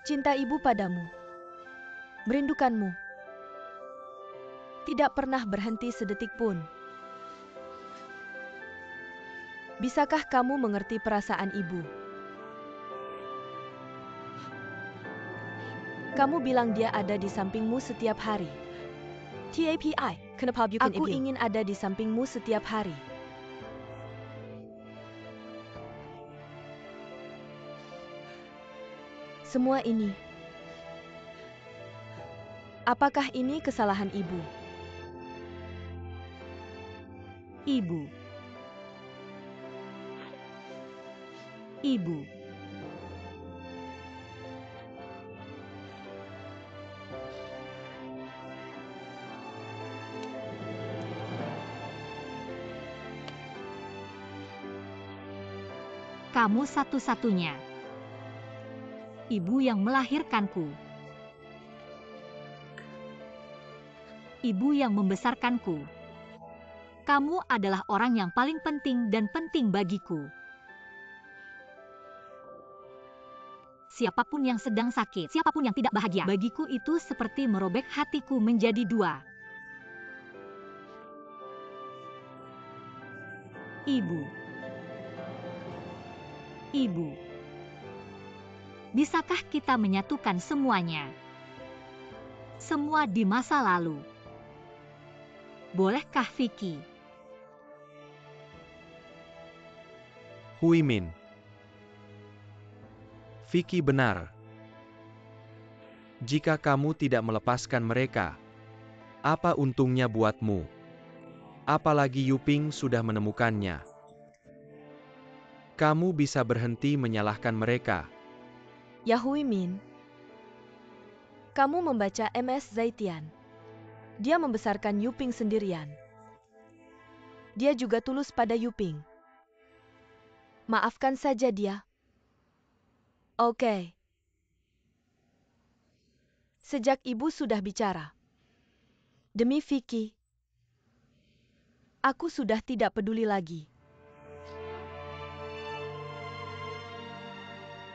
Cinta ibu padamu. Merindukanmu. Tidak pernah berhenti sedetik pun. Bisakah kamu mengerti perasaan ibu? Kamu bilang dia ada di sampingmu setiap hari. Aku ingin ada di sampingmu setiap hari. Semua ini. Apakah ini kesalahan ibu? Ibu. Ibu. Kamu satu-satunya. Ibu yang melahirkanku. Ibu yang membesarkanku. Kamu adalah orang yang paling penting dan penting bagiku. Siapapun yang sedang sakit, siapapun yang tidak bahagia, bagiku itu seperti merobek hatiku menjadi dua. Ibu. Ibu. Bisakah kita menyatukan semuanya? Semua di masa lalu. Bolehkah, Vicky? Hui Min. Vicky benar. Jika kamu tidak melepaskan mereka, apa untungnya buatmu? Apalagi Yuping sudah menemukannya. Kamu bisa berhenti menyalahkan mereka. Ya Hui Min. Kamu membaca MS Zaitian. Dia membesarkan Yuping sendirian. Dia juga tulus pada Yuping. Maafkan saja dia. Oke. Sejak ibu sudah bicara. Demi Vicky. Aku sudah tidak peduli lagi.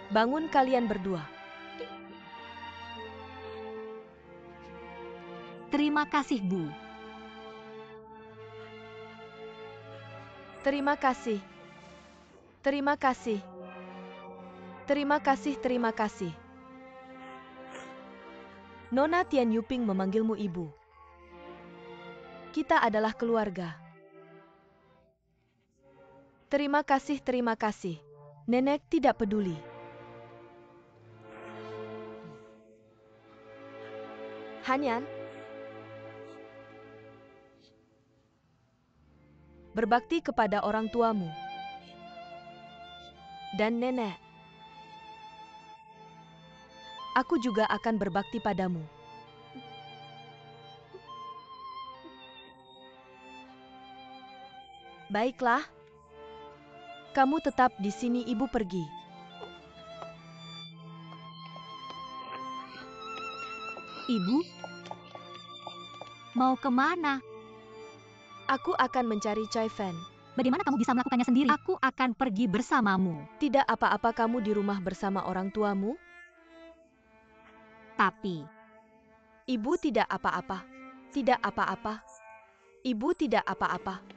Bangun kalian berdua. Terima kasih, Bu. Terima kasih. Terima kasih. Terima kasih, terima kasih. Nona Tian Yuping memanggilmu ibu. Kita adalah keluarga. Terima kasih, terima kasih. Nenek tidak peduli. Hanyan. Berbakti kepada orang tuamu. Dan nenek. Aku juga akan berbakti padamu. Baiklah. Kamu tetap di sini, ibu pergi. Ibu? Mau kemana? Aku akan mencari Chai Fan. Bagaimana kamu bisa melakukannya sendiri? Aku akan pergi bersamamu. Tidak apa-apa kamu di rumah bersama orang tuamu? Tapi, Ibu tidak apa-apa. Tidak apa-apa. Ibu tidak apa-apa.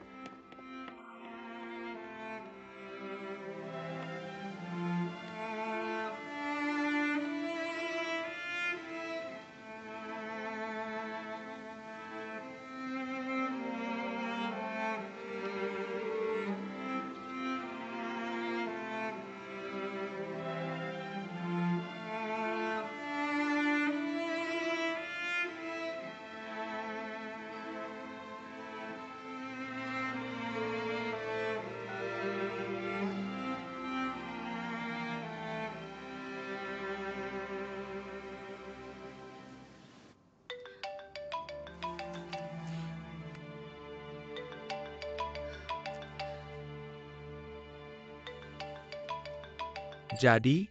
Jadi,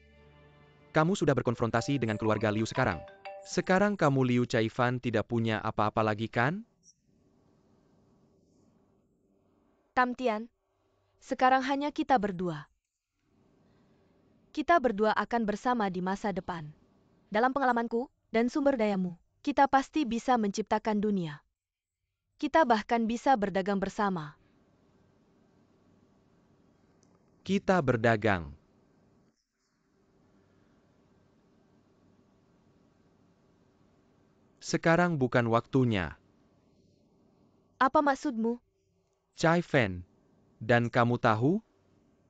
kamu sudah berkonfrontasi dengan keluarga Liu sekarang. Sekarang kamu Liu Caifan tidak punya apa-apa lagi kan? Tam Tian, sekarang hanya kita berdua. Kita berdua akan bersama di masa depan. Dalam pengalamanku dan sumber dayamu, kita pasti bisa menciptakan dunia. Kita bahkan bisa berdagang bersama. Kita berdagang. Sekarang bukan waktunya. Apa maksudmu? Chai Fan. Dan kamu tahu?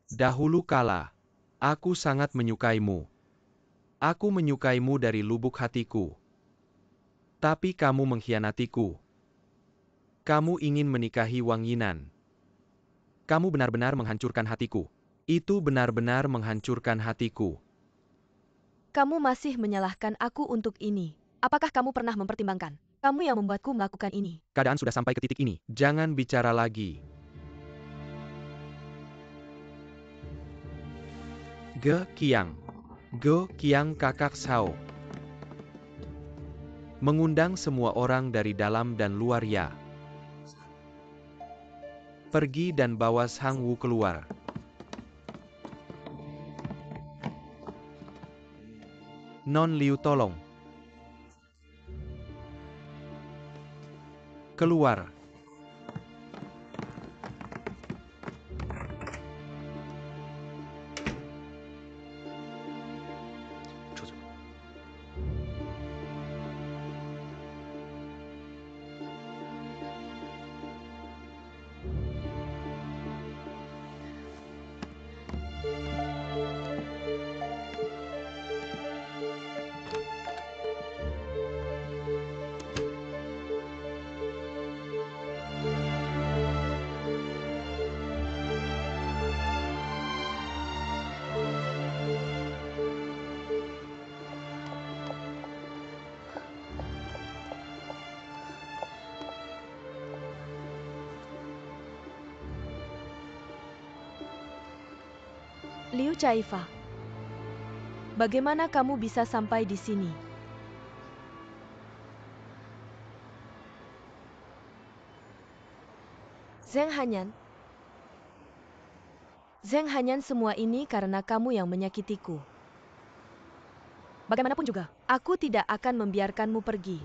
Dahulu kala, aku sangat menyukaimu. Aku menyukaimu dari lubuk hatiku. Tapi kamu mengkhianatiku. Kamu ingin menikahi Wang Yinan. Kamu benar-benar menghancurkan hatiku. Itu benar-benar menghancurkan hatiku. Kamu masih menyalahkan aku untuk ini. Apakah kamu pernah mempertimbangkan? Kamu yang membuatku melakukan ini. Keadaan sudah sampai ke titik ini. Jangan bicara lagi. Ge Qiang kakak Sao. Mengundang semua orang dari dalam dan luar ya. Pergi dan bawa Sang Wu keluar. Non Liu tolong. Keluar. Liu Chaifa, bagaimana kamu bisa sampai di sini? Zheng Hanyan, semua ini karena kamu yang menyakitiku. Bagaimanapun juga, aku tidak akan membiarkanmu pergi.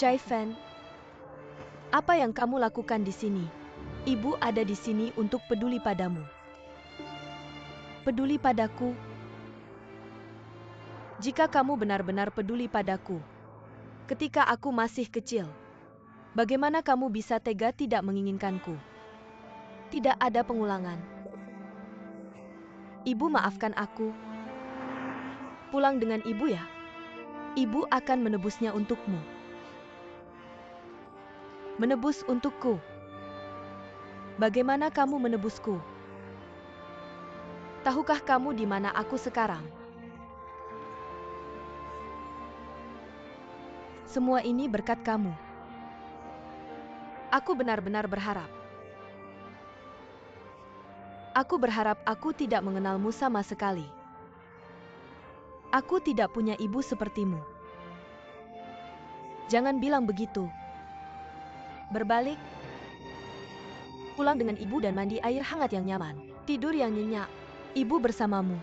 Chai Fan, apa yang kamu lakukan di sini? Ibu ada di sini untuk peduli padamu. Peduli padaku. Jika kamu benar-benar peduli padaku, ketika aku masih kecil, bagaimana kamu bisa tega tidak menginginkanku? Tidak ada pengulangan. Ibu maafkan aku. Pulang dengan ibu ya. Ibu akan menebusnya untukmu. Menebus untukku. Bagaimana kamu menebusku? Tahukah kamu di mana aku sekarang? Semua ini berkat kamu. Aku benar-benar berharap. Aku berharap aku tidak mengenalmu sama sekali. Aku tidak punya ibu sepertimu. Jangan bilang begitu. Berbalik. Pulang dengan ibu dan mandi air hangat yang nyaman. Tidur yang nyenyak. Ibu bersamamu.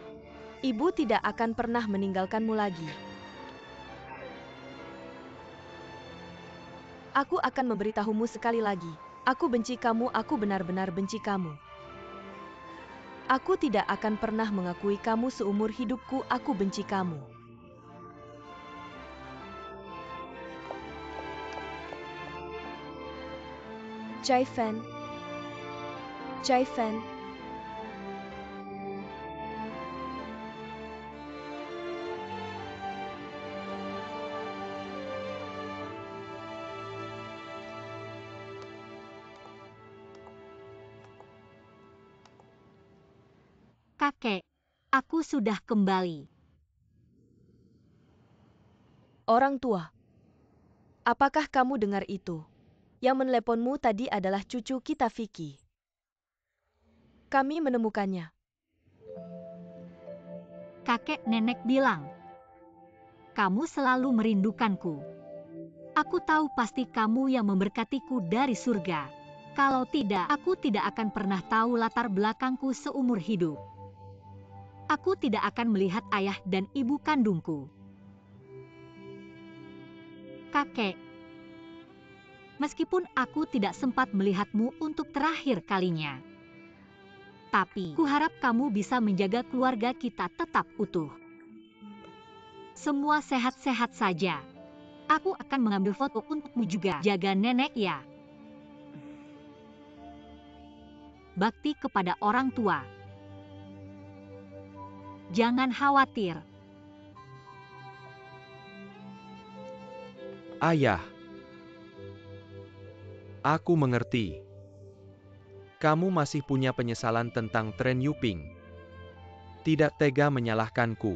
Ibu tidak akan pernah meninggalkanmu lagi. Aku akan memberitahumu sekali lagi. Aku benci kamu, aku benar-benar benci kamu. Aku tidak akan pernah mengakui kamu seumur hidupku, aku benci kamu. Chai Fan. Chai Fan. Kakek, aku sudah kembali. Orang tua. Apakah kamu dengar itu? Yang meneleponmu tadi adalah cucu kita Vicky. Kami menemukannya. Kakek nenek bilang, kamu selalu merindukanku. Aku tahu pasti kamu yang memberkatiku dari surga. Kalau tidak, aku tidak akan pernah tahu latar belakangku seumur hidup. Aku tidak akan melihat ayah dan ibu kandungku. Kakek, meskipun aku tidak sempat melihatmu untuk terakhir kalinya, tapi kuharap kamu bisa menjaga keluarga kita tetap utuh. Semua sehat-sehat saja. Aku akan mengambil foto untukmu juga. Jaga nenek ya. Bakti kepada orang tua. Jangan khawatir. Ayah. Aku mengerti. Kamu masih punya penyesalan tentang tren Yuping. Tidak tega menyalahkanku.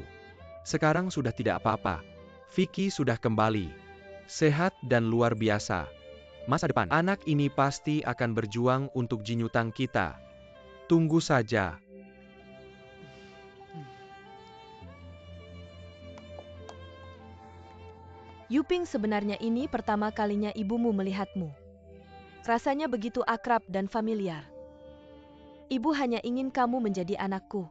Sekarang sudah tidak apa-apa. Vicky sudah kembali. Sehat dan luar biasa. Masa depan anak ini pasti akan berjuang untuk jinyutang kita. Tunggu saja. Yuping, sebenarnya ini pertama kalinya ibumu melihatmu. Rasanya begitu akrab dan familiar. Ibu hanya ingin kamu menjadi anakku.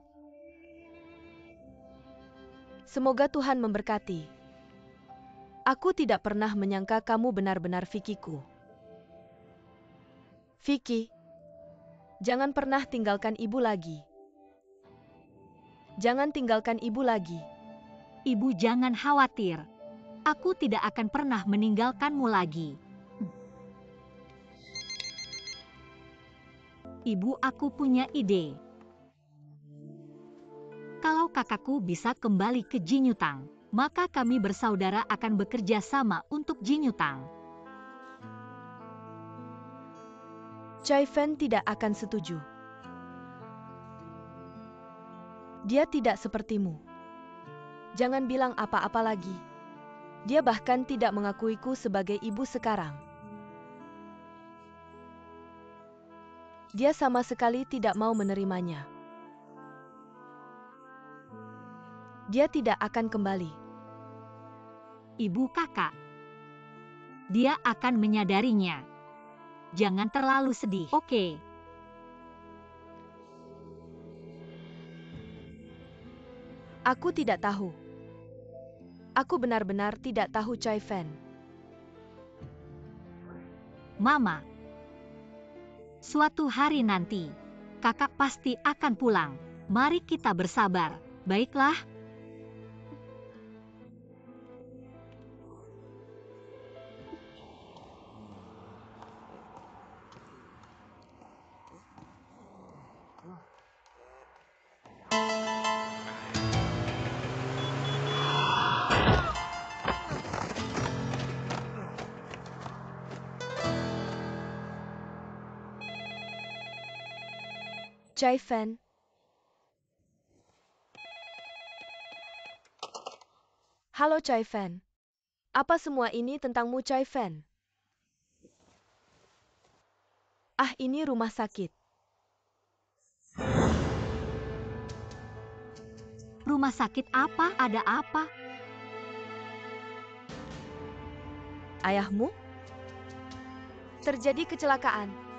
Semoga Tuhan memberkati. Aku tidak pernah menyangka kamu benar-benar Vicky-ku. Vicky, jangan pernah tinggalkan ibu lagi. Jangan tinggalkan ibu lagi. Ibu jangan khawatir. Aku tidak akan pernah meninggalkanmu lagi. Ibu, aku punya ide. Kalau kakakku bisa kembali ke Jinyutang, maka kami bersaudara akan bekerja sama untuk Jinyutang. Chai Fan tidak akan setuju. Dia tidak sepertimu. Jangan bilang apa-apa lagi. Dia bahkan tidak mengakuiku sebagai ibu sekarang. Dia sama sekali tidak mau menerimanya. Dia tidak akan kembali. Ibu kakak. Dia akan menyadarinya. Jangan terlalu sedih, oke? Aku tidak tahu. Aku benar-benar tidak tahu Chai Fan. Mama. Suatu hari nanti, kakak pasti akan pulang. Mari kita bersabar, baiklah? Chai Fan. Halo Chai Fan. Apa semua ini tentangmu Chai Fan? Ah, ini rumah sakit. Rumah sakit apa? Ada apa? Ayahmu? Terjadi kecelakaan.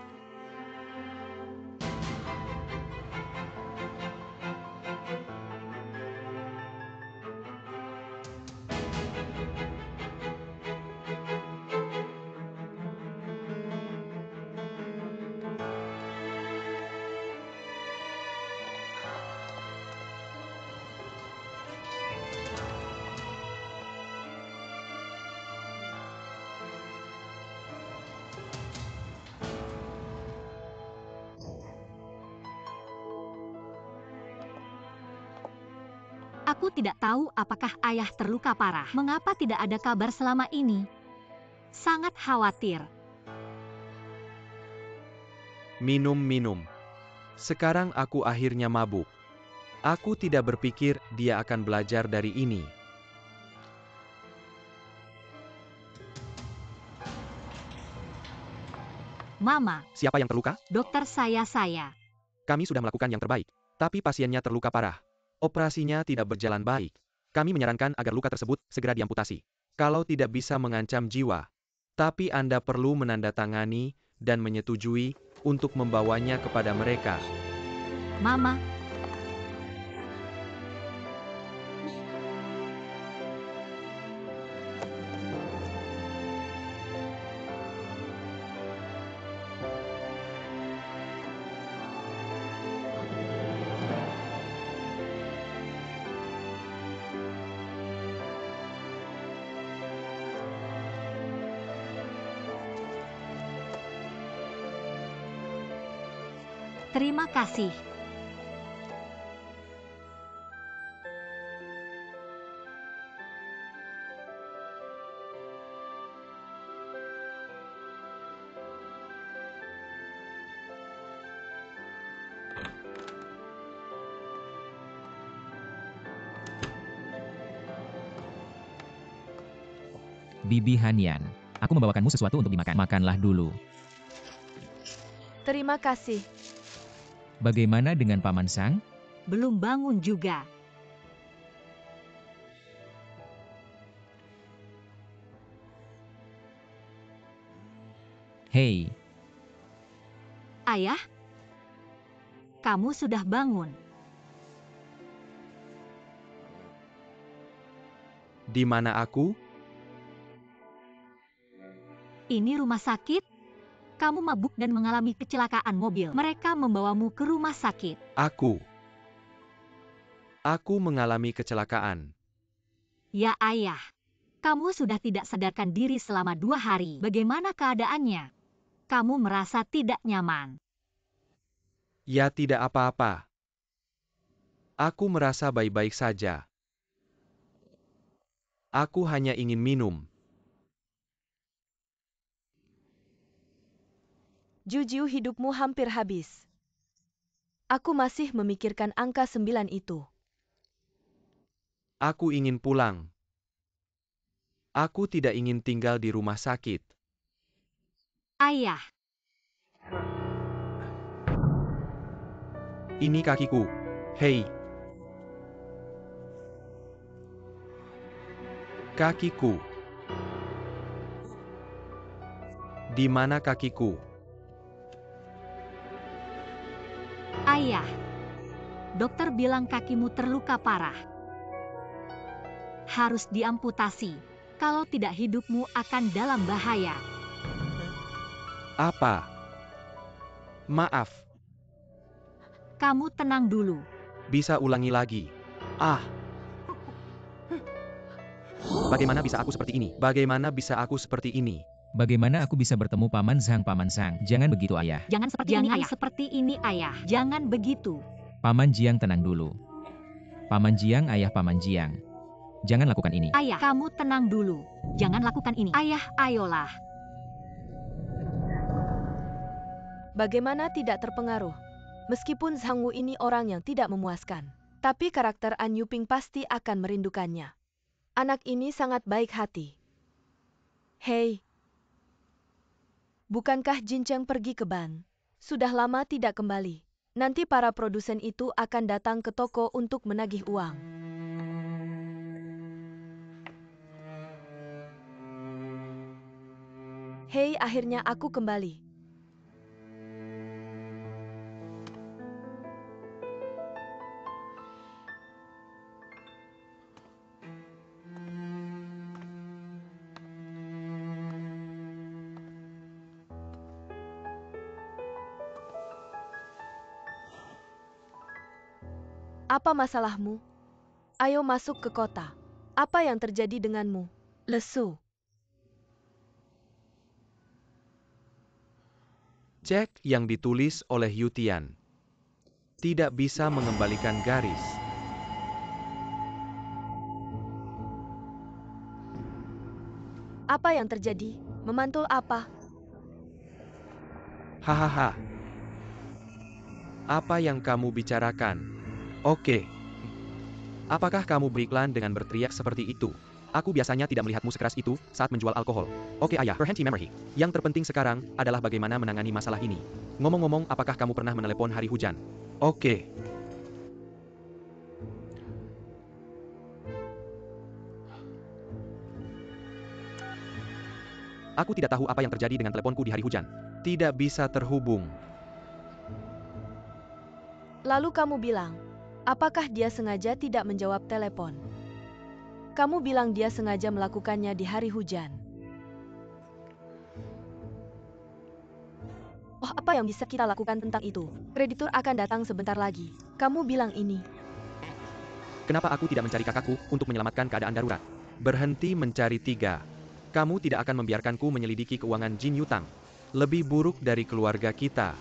Aku tidak tahu apakah ayah terluka parah. Mengapa tidak ada kabar selama ini? Sangat khawatir. Minum-minum. Sekarang aku akhirnya mabuk. Aku tidak berpikir dia akan belajar dari ini. Mama, Siapa yang terluka? dokter saya. Kami sudah melakukan yang terbaik. Tapi pasiennya terluka parah. Operasinya tidak berjalan baik. Kami menyarankan agar luka tersebut segera diamputasi. Kalau tidak bisa mengancam jiwa, Tapi Anda perlu menandatangani dan menyetujui untuk membawanya kepada mereka. Mama, terima kasih. Bibi Hanyan, aku membawakanmu sesuatu untuk dimakan. Makanlah dulu. Terima kasih. Bagaimana dengan Paman Sang? Belum bangun juga. Hei, Ayah, kamu sudah bangun. Di mana aku? Ini rumah sakit? Kamu mabuk dan mengalami kecelakaan mobil. Mereka membawamu ke rumah sakit. Aku mengalami kecelakaan. Ya ayah, kamu sudah tidak sadarkan diri selama 2 hari. Bagaimana keadaannya? Kamu merasa tidak nyaman. Ya tidak apa-apa. Aku merasa baik-baik saja. Aku hanya ingin minum. Juju, hidupmu hampir habis. Aku masih memikirkan angka 9 itu. Aku ingin pulang. Aku tidak ingin tinggal di rumah sakit. Ayah, Ini kakiku. Hei. Kakiku. Di mana kakiku? ayah. Dokter bilang kakimu terluka parah. Harus diamputasi. Kalau tidak hidupmu akan dalam bahaya. Apa? Maaf. Kamu tenang dulu. Bisa ulangi lagi. Ah. Bagaimana bisa aku seperti ini? Bagaimana bisa aku seperti ini? bagaimana aku bisa bertemu Paman Sang? Paman Sang, jangan begitu ayah. Jangan seperti ini ayah. Jangan begitu. Paman Jiang tenang dulu. Paman Jiang, ayah Paman Jiang. Jangan lakukan ini. Ayah, kamu tenang dulu. Jangan lakukan ini. Ayah, ayolah. Bagaimana tidak terpengaruh? Meskipun Zhang Wu ini orang yang tidak memuaskan, tapi karakter An Yuping pasti akan merindukannya. Anak ini sangat baik hati. Hei, bukankah Jin Cheng pergi ke Ban? Sudah lama tidak kembali. Nanti para produsen itu akan datang ke toko untuk menagih uang. Hei, akhirnya aku kembali. Apa masalahmu? Ayo masuk ke kota. Apa yang terjadi denganmu? Lesu. Cek yang ditulis oleh Yutian. Tidak bisa mengembalikan garis. Apa yang terjadi? Memantul apa? Hahaha. Apa yang kamu bicarakan? Oke. Apakah kamu beriklan dengan berteriak seperti itu? Aku biasanya tidak melihatmu sekeras itu saat menjual alkohol. Oke ayah, berhenti memory. Yang terpenting sekarang adalah bagaimana menangani masalah ini. Ngomong-ngomong, apakah kamu pernah menelepon hari hujan? Oke. Aku tidak tahu apa yang terjadi dengan teleponku di hari hujan. Tidak bisa terhubung. Lalu kamu bilang, apakah dia sengaja tidak menjawab telepon? Kamu bilang dia sengaja melakukannya di hari hujan. Oh, apa yang bisa kita lakukan tentang itu? Kreditur akan datang sebentar lagi. Kamu bilang ini. Kenapa aku tidak mencari kakakku untuk menyelamatkan keadaan darurat? Berhenti mencari tiga. Kamu tidak akan membiarkanku menyelidiki keuangan Jin Yutang. Lebih buruk dari keluarga kita.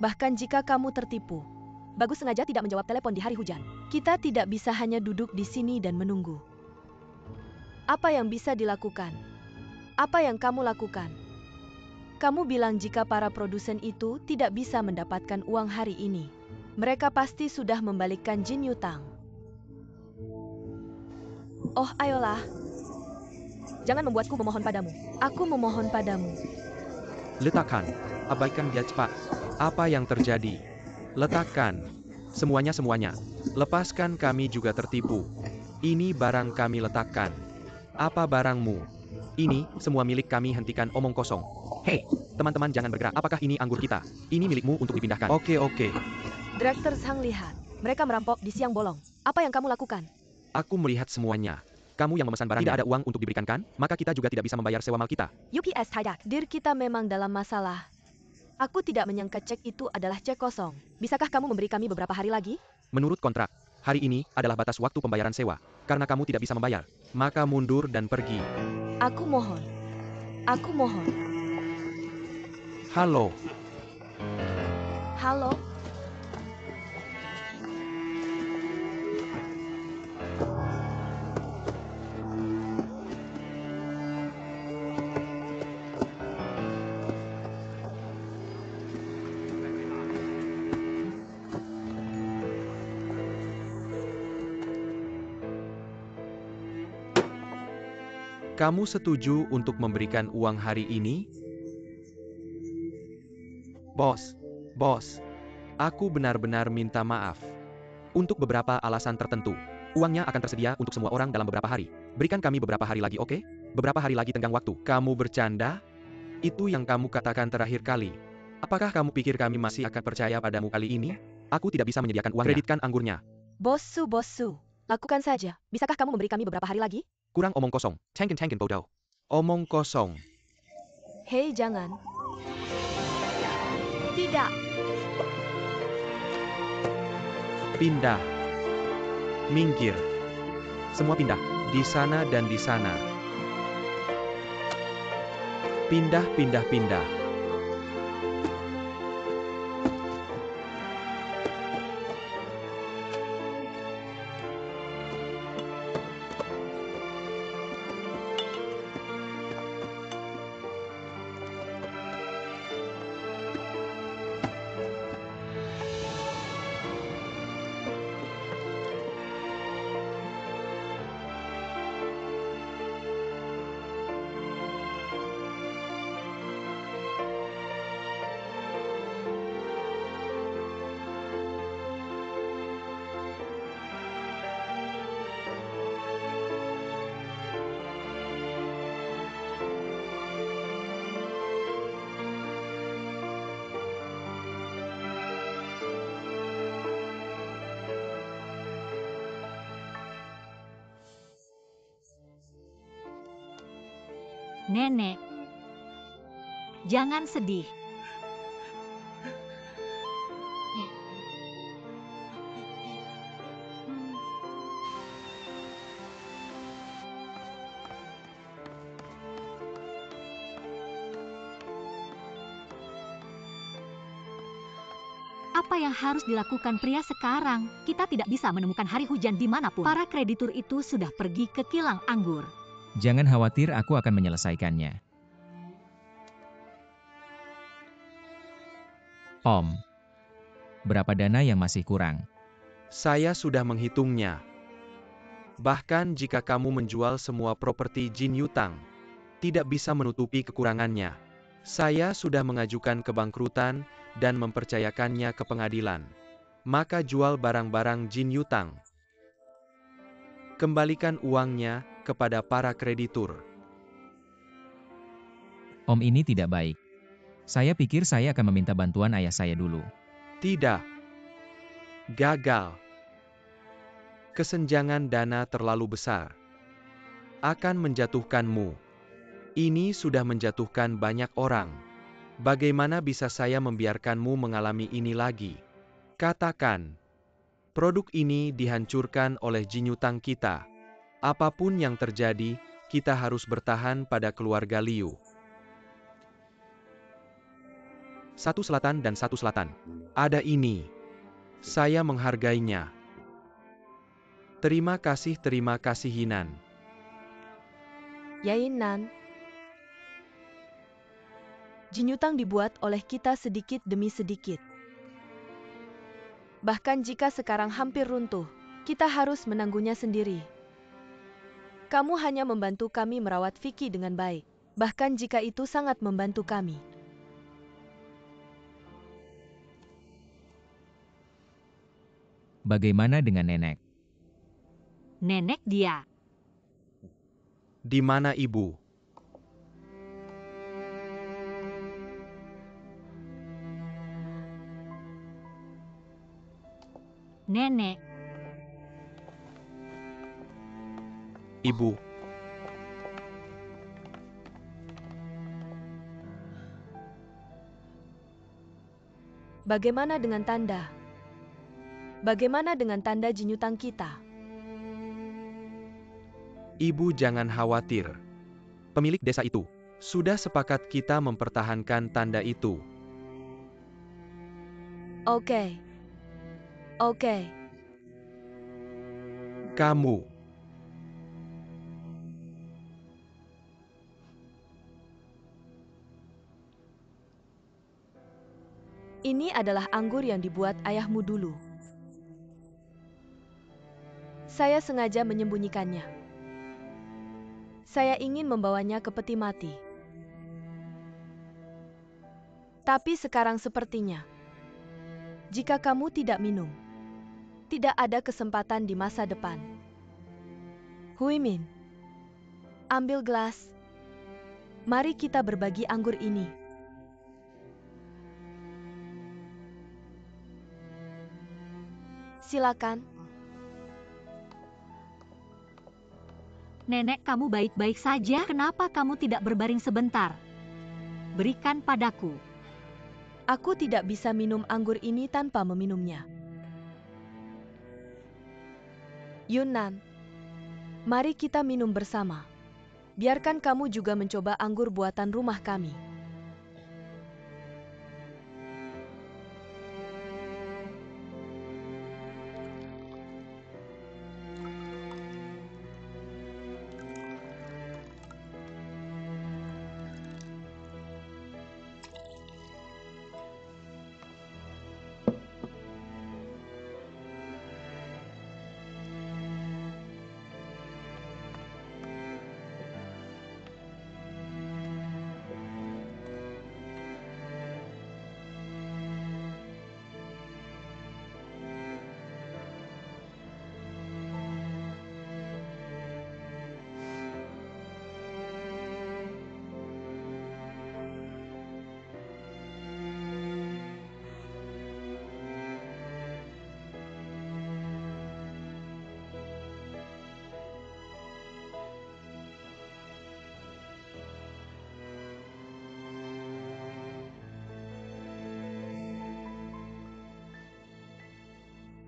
Bahkan jika kamu tertipu, Bagus sengaja tidak menjawab telepon di hari hujan. Kita tidak bisa hanya duduk di sini dan menunggu. Apa yang bisa dilakukan? Apa yang kamu lakukan? Kamu bilang jika para produsen itu tidak bisa mendapatkan uang hari ini, mereka pasti sudah membalikkan Jin Yutang. Oh, ayolah. Jangan membuatku memohon padamu. Aku memohon padamu. Letakkan. Abaikan dia cepat. Apa yang terjadi? Letakkan. Semuanya. Lepaskan, kami juga tertipu. Ini barang kami letakkan. Apa barangmu? Ini, semua milik kami, hentikan omong kosong. Hei, teman-teman jangan bergerak. Apakah ini anggur kita? Ini milikmu untuk dipindahkan. Oke. Direktur Sang lihat. Mereka merampok di siang bolong. Apa yang kamu lakukan? Aku melihat semuanya. Kamu yang memesan barang, tidak ada uang untuk diberikan kan? Maka kita juga tidak bisa membayar sewa mal kita. UPS hijack. Dir, kita memang dalam masalah. Aku tidak menyangka cek itu adalah cek kosong. Bisakah kamu memberi kami beberapa hari lagi? Menurut kontrak, hari ini adalah batas waktu pembayaran sewa. Karena kamu tidak bisa membayar, maka mundur dan pergi. Aku mohon. Halo. Halo? Kamu setuju untuk memberikan uang hari ini? Bos, aku benar-benar minta maaf. Untuk beberapa alasan tertentu, uangnya akan tersedia untuk semua orang dalam beberapa hari. Berikan kami beberapa hari lagi, oke? Beberapa hari lagi tenggang waktu. Kamu bercanda? Itu yang kamu katakan terakhir kali. Apakah kamu pikir kami masih akan percaya padamu kali ini? Aku tidak bisa menyediakan uang. Kreditkan anggurnya. Bossu. Lakukan saja. Bisakah kamu memberi kami beberapa hari lagi? Kurang omong kosong. Tangkin bodoh. Omong kosong. Hei, jangan. Tidak. Pindah. Minggir. Semua pindah. Di sana dan di sana. Pindah. Nenek, jangan sedih. Apa yang harus dilakukan pria sekarang? Kita tidak bisa menemukan hari hujan dimanapun. Para kreditur itu sudah pergi ke kilang anggur. Jangan khawatir, aku akan menyelesaikannya. Om, berapa dana yang masih kurang? Saya sudah menghitungnya. Bahkan jika kamu menjual semua properti Jin Yutang, tidak bisa menutupi kekurangannya. Saya sudah mengajukan kebangkrutan dan mempercayakannya ke pengadilan. Maka jual barang-barang Jin Yutang. Kembalikan uangnya kepada para kreditur. Om ini tidak baik. Saya pikir saya akan meminta bantuan ayah saya dulu. Tidak. Gagal. Kesenjangan dana terlalu besar. Akan menjatuhkanmu. Ini sudah menjatuhkan banyak orang. Bagaimana bisa saya membiarkanmu mengalami ini lagi? Katakan. Produk ini dihancurkan oleh jinyutang kita. Apapun yang terjadi, kita harus bertahan pada keluarga Liu. Satu selatan dan satu selatan. Ada ini. Saya menghargainya. Terima kasih Hinan. Yainan. Jinyutang dibuat oleh kita sedikit demi sedikit. Bahkan jika sekarang hampir runtuh, kita harus menanggungnya sendiri. Kamu hanya membantu kami merawat Vicky dengan baik, bahkan jika itu sangat membantu kami. Bagaimana dengan nenek? Nenek dia. Di mana ibu? Nenek. Ibu. Bagaimana dengan tanda? Bagaimana dengan tanda jinyutang kita? Ibu jangan khawatir. Pemilik desa itu sudah sepakat kita mempertahankan tanda itu. Oke. Kamu. Ini adalah anggur yang dibuat ayahmu dulu. Saya sengaja menyembunyikannya. Saya ingin membawanya ke peti mati. Tapi sekarang sepertinya, jika kamu tidak minum, tidak ada kesempatan di masa depan. Huimin, ambil gelas. Mari kita berbagi anggur ini. Silakan. Nenek, kamu baik-baik saja? Kenapa kamu tidak berbaring sebentar? Berikan padaku. Aku tidak bisa minum anggur ini tanpa meminumnya. Yunnan, mari kita minum bersama. Biarkan kamu juga mencoba anggur buatan rumah kami.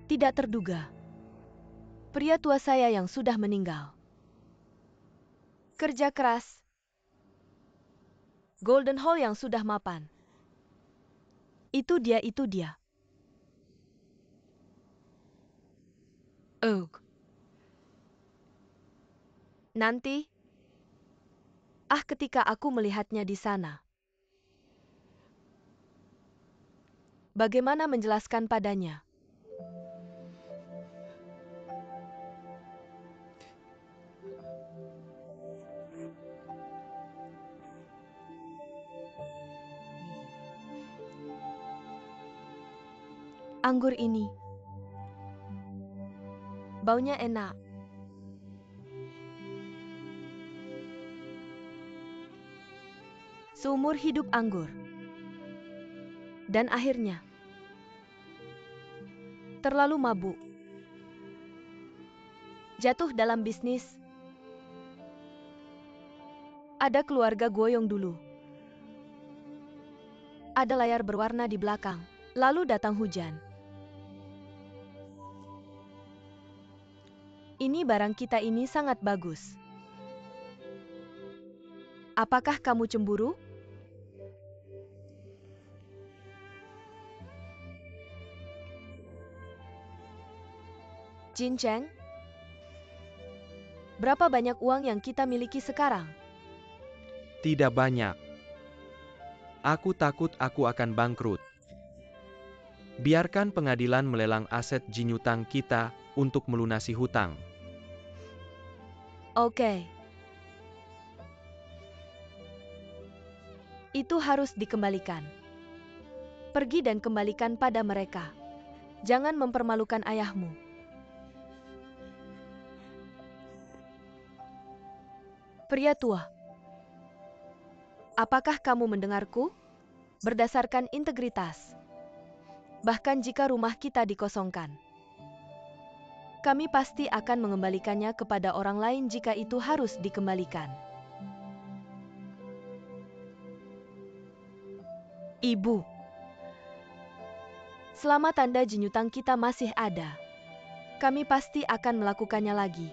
Tidak terduga. Pria tua saya yang sudah meninggal. Kerja keras. Golden Hall yang sudah mapan. Itu dia. Oh. Nanti, ketika aku melihatnya di sana. Bagaimana menjelaskan padanya? Anggur ini. Baunya enak. seumur hidup anggur. Dan akhirnya, terlalu mabuk. Jatuh dalam bisnis. Ada keluarga goyong dulu. Ada layar berwarna di belakang. Lalu datang hujan. Ini barang kita ini sangat bagus. Apakah kamu cemburu? Jin Cheng, berapa banyak uang yang kita miliki sekarang? Tidak banyak. Aku takut aku akan bangkrut. Biarkan pengadilan melelang aset Jin Yutang kita untuk melunasi hutang. Oke. Itu harus dikembalikan. Pergi dan kembalikan pada mereka. Jangan mempermalukan ayahmu. Pria tua, apakah kamu mendengarku? Berdasarkan integritas, bahkan jika rumah kita dikosongkan, kami pasti akan mengembalikannya kepada orang lain jika itu harus dikembalikan. Ibu, selama tanda Jin Yutang kita masih ada, kami pasti akan melakukannya lagi.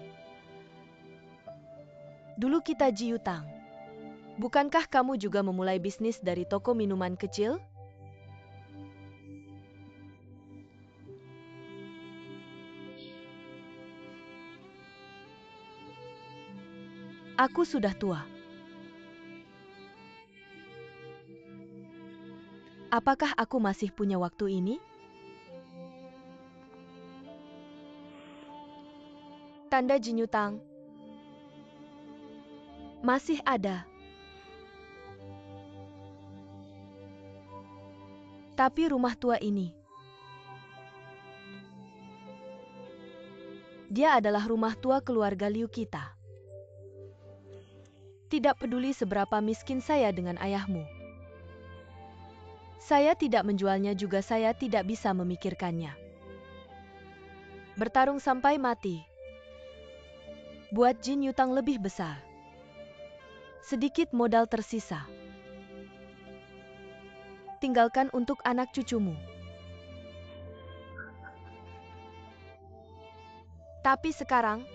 Dulu kita Ji Yutang. Bukankah kamu juga memulai bisnis dari toko minuman kecil? Aku sudah tua. Apakah aku masih punya waktu ini? Tanda Jin Yutang masih ada. Tapi rumah tua ini, dia adalah rumah tua keluarga Liu kita. Tidak peduli seberapa miskin saya dengan ayahmu. Saya tidak menjualnya juga saya tidak bisa memikirkannya. Bertarung sampai mati. Buat Jin Yutang lebih besar. Sedikit modal tersisa. Tinggalkan untuk anak cucumu. Tapi sekarang,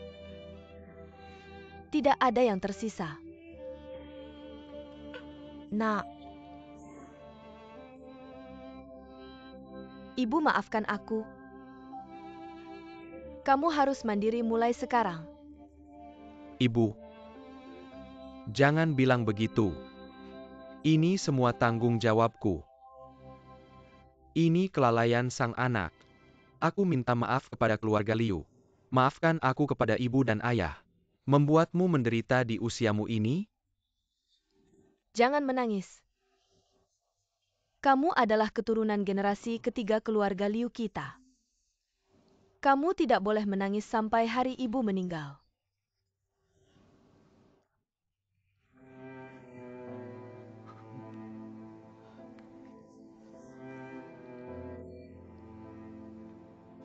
tidak ada yang tersisa. Nak, Ibu maafkan aku. Kamu harus mandiri mulai sekarang. Ibu, jangan bilang begitu. Ini semua tanggung jawabku. Ini kelalaian sang anak. Aku minta maaf kepada keluarga Liu. Maafkan aku kepada ibu dan ayah. Membuatmu menderita di usiamu ini? Jangan menangis. Kamu adalah keturunan generasi ketiga keluarga Liu kita. Kamu tidak boleh menangis sampai hari ibu meninggal.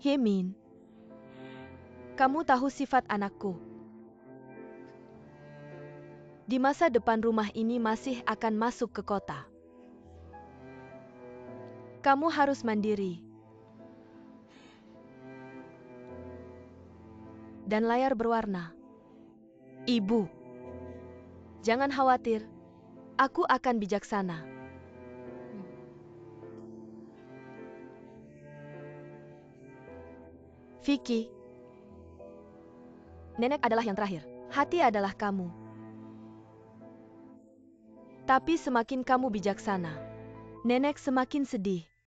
Yemin, kamu tahu sifat anakku. Di masa depan rumah ini masih akan masuk ke kota. Kamu harus mandiri. Dan layar berwarna. Ibu, jangan khawatir. Aku akan bijaksana. Vicky, nenek adalah yang terakhir. Hati adalah kamu. Tapi semakin kamu bijaksana, nenek semakin sedih.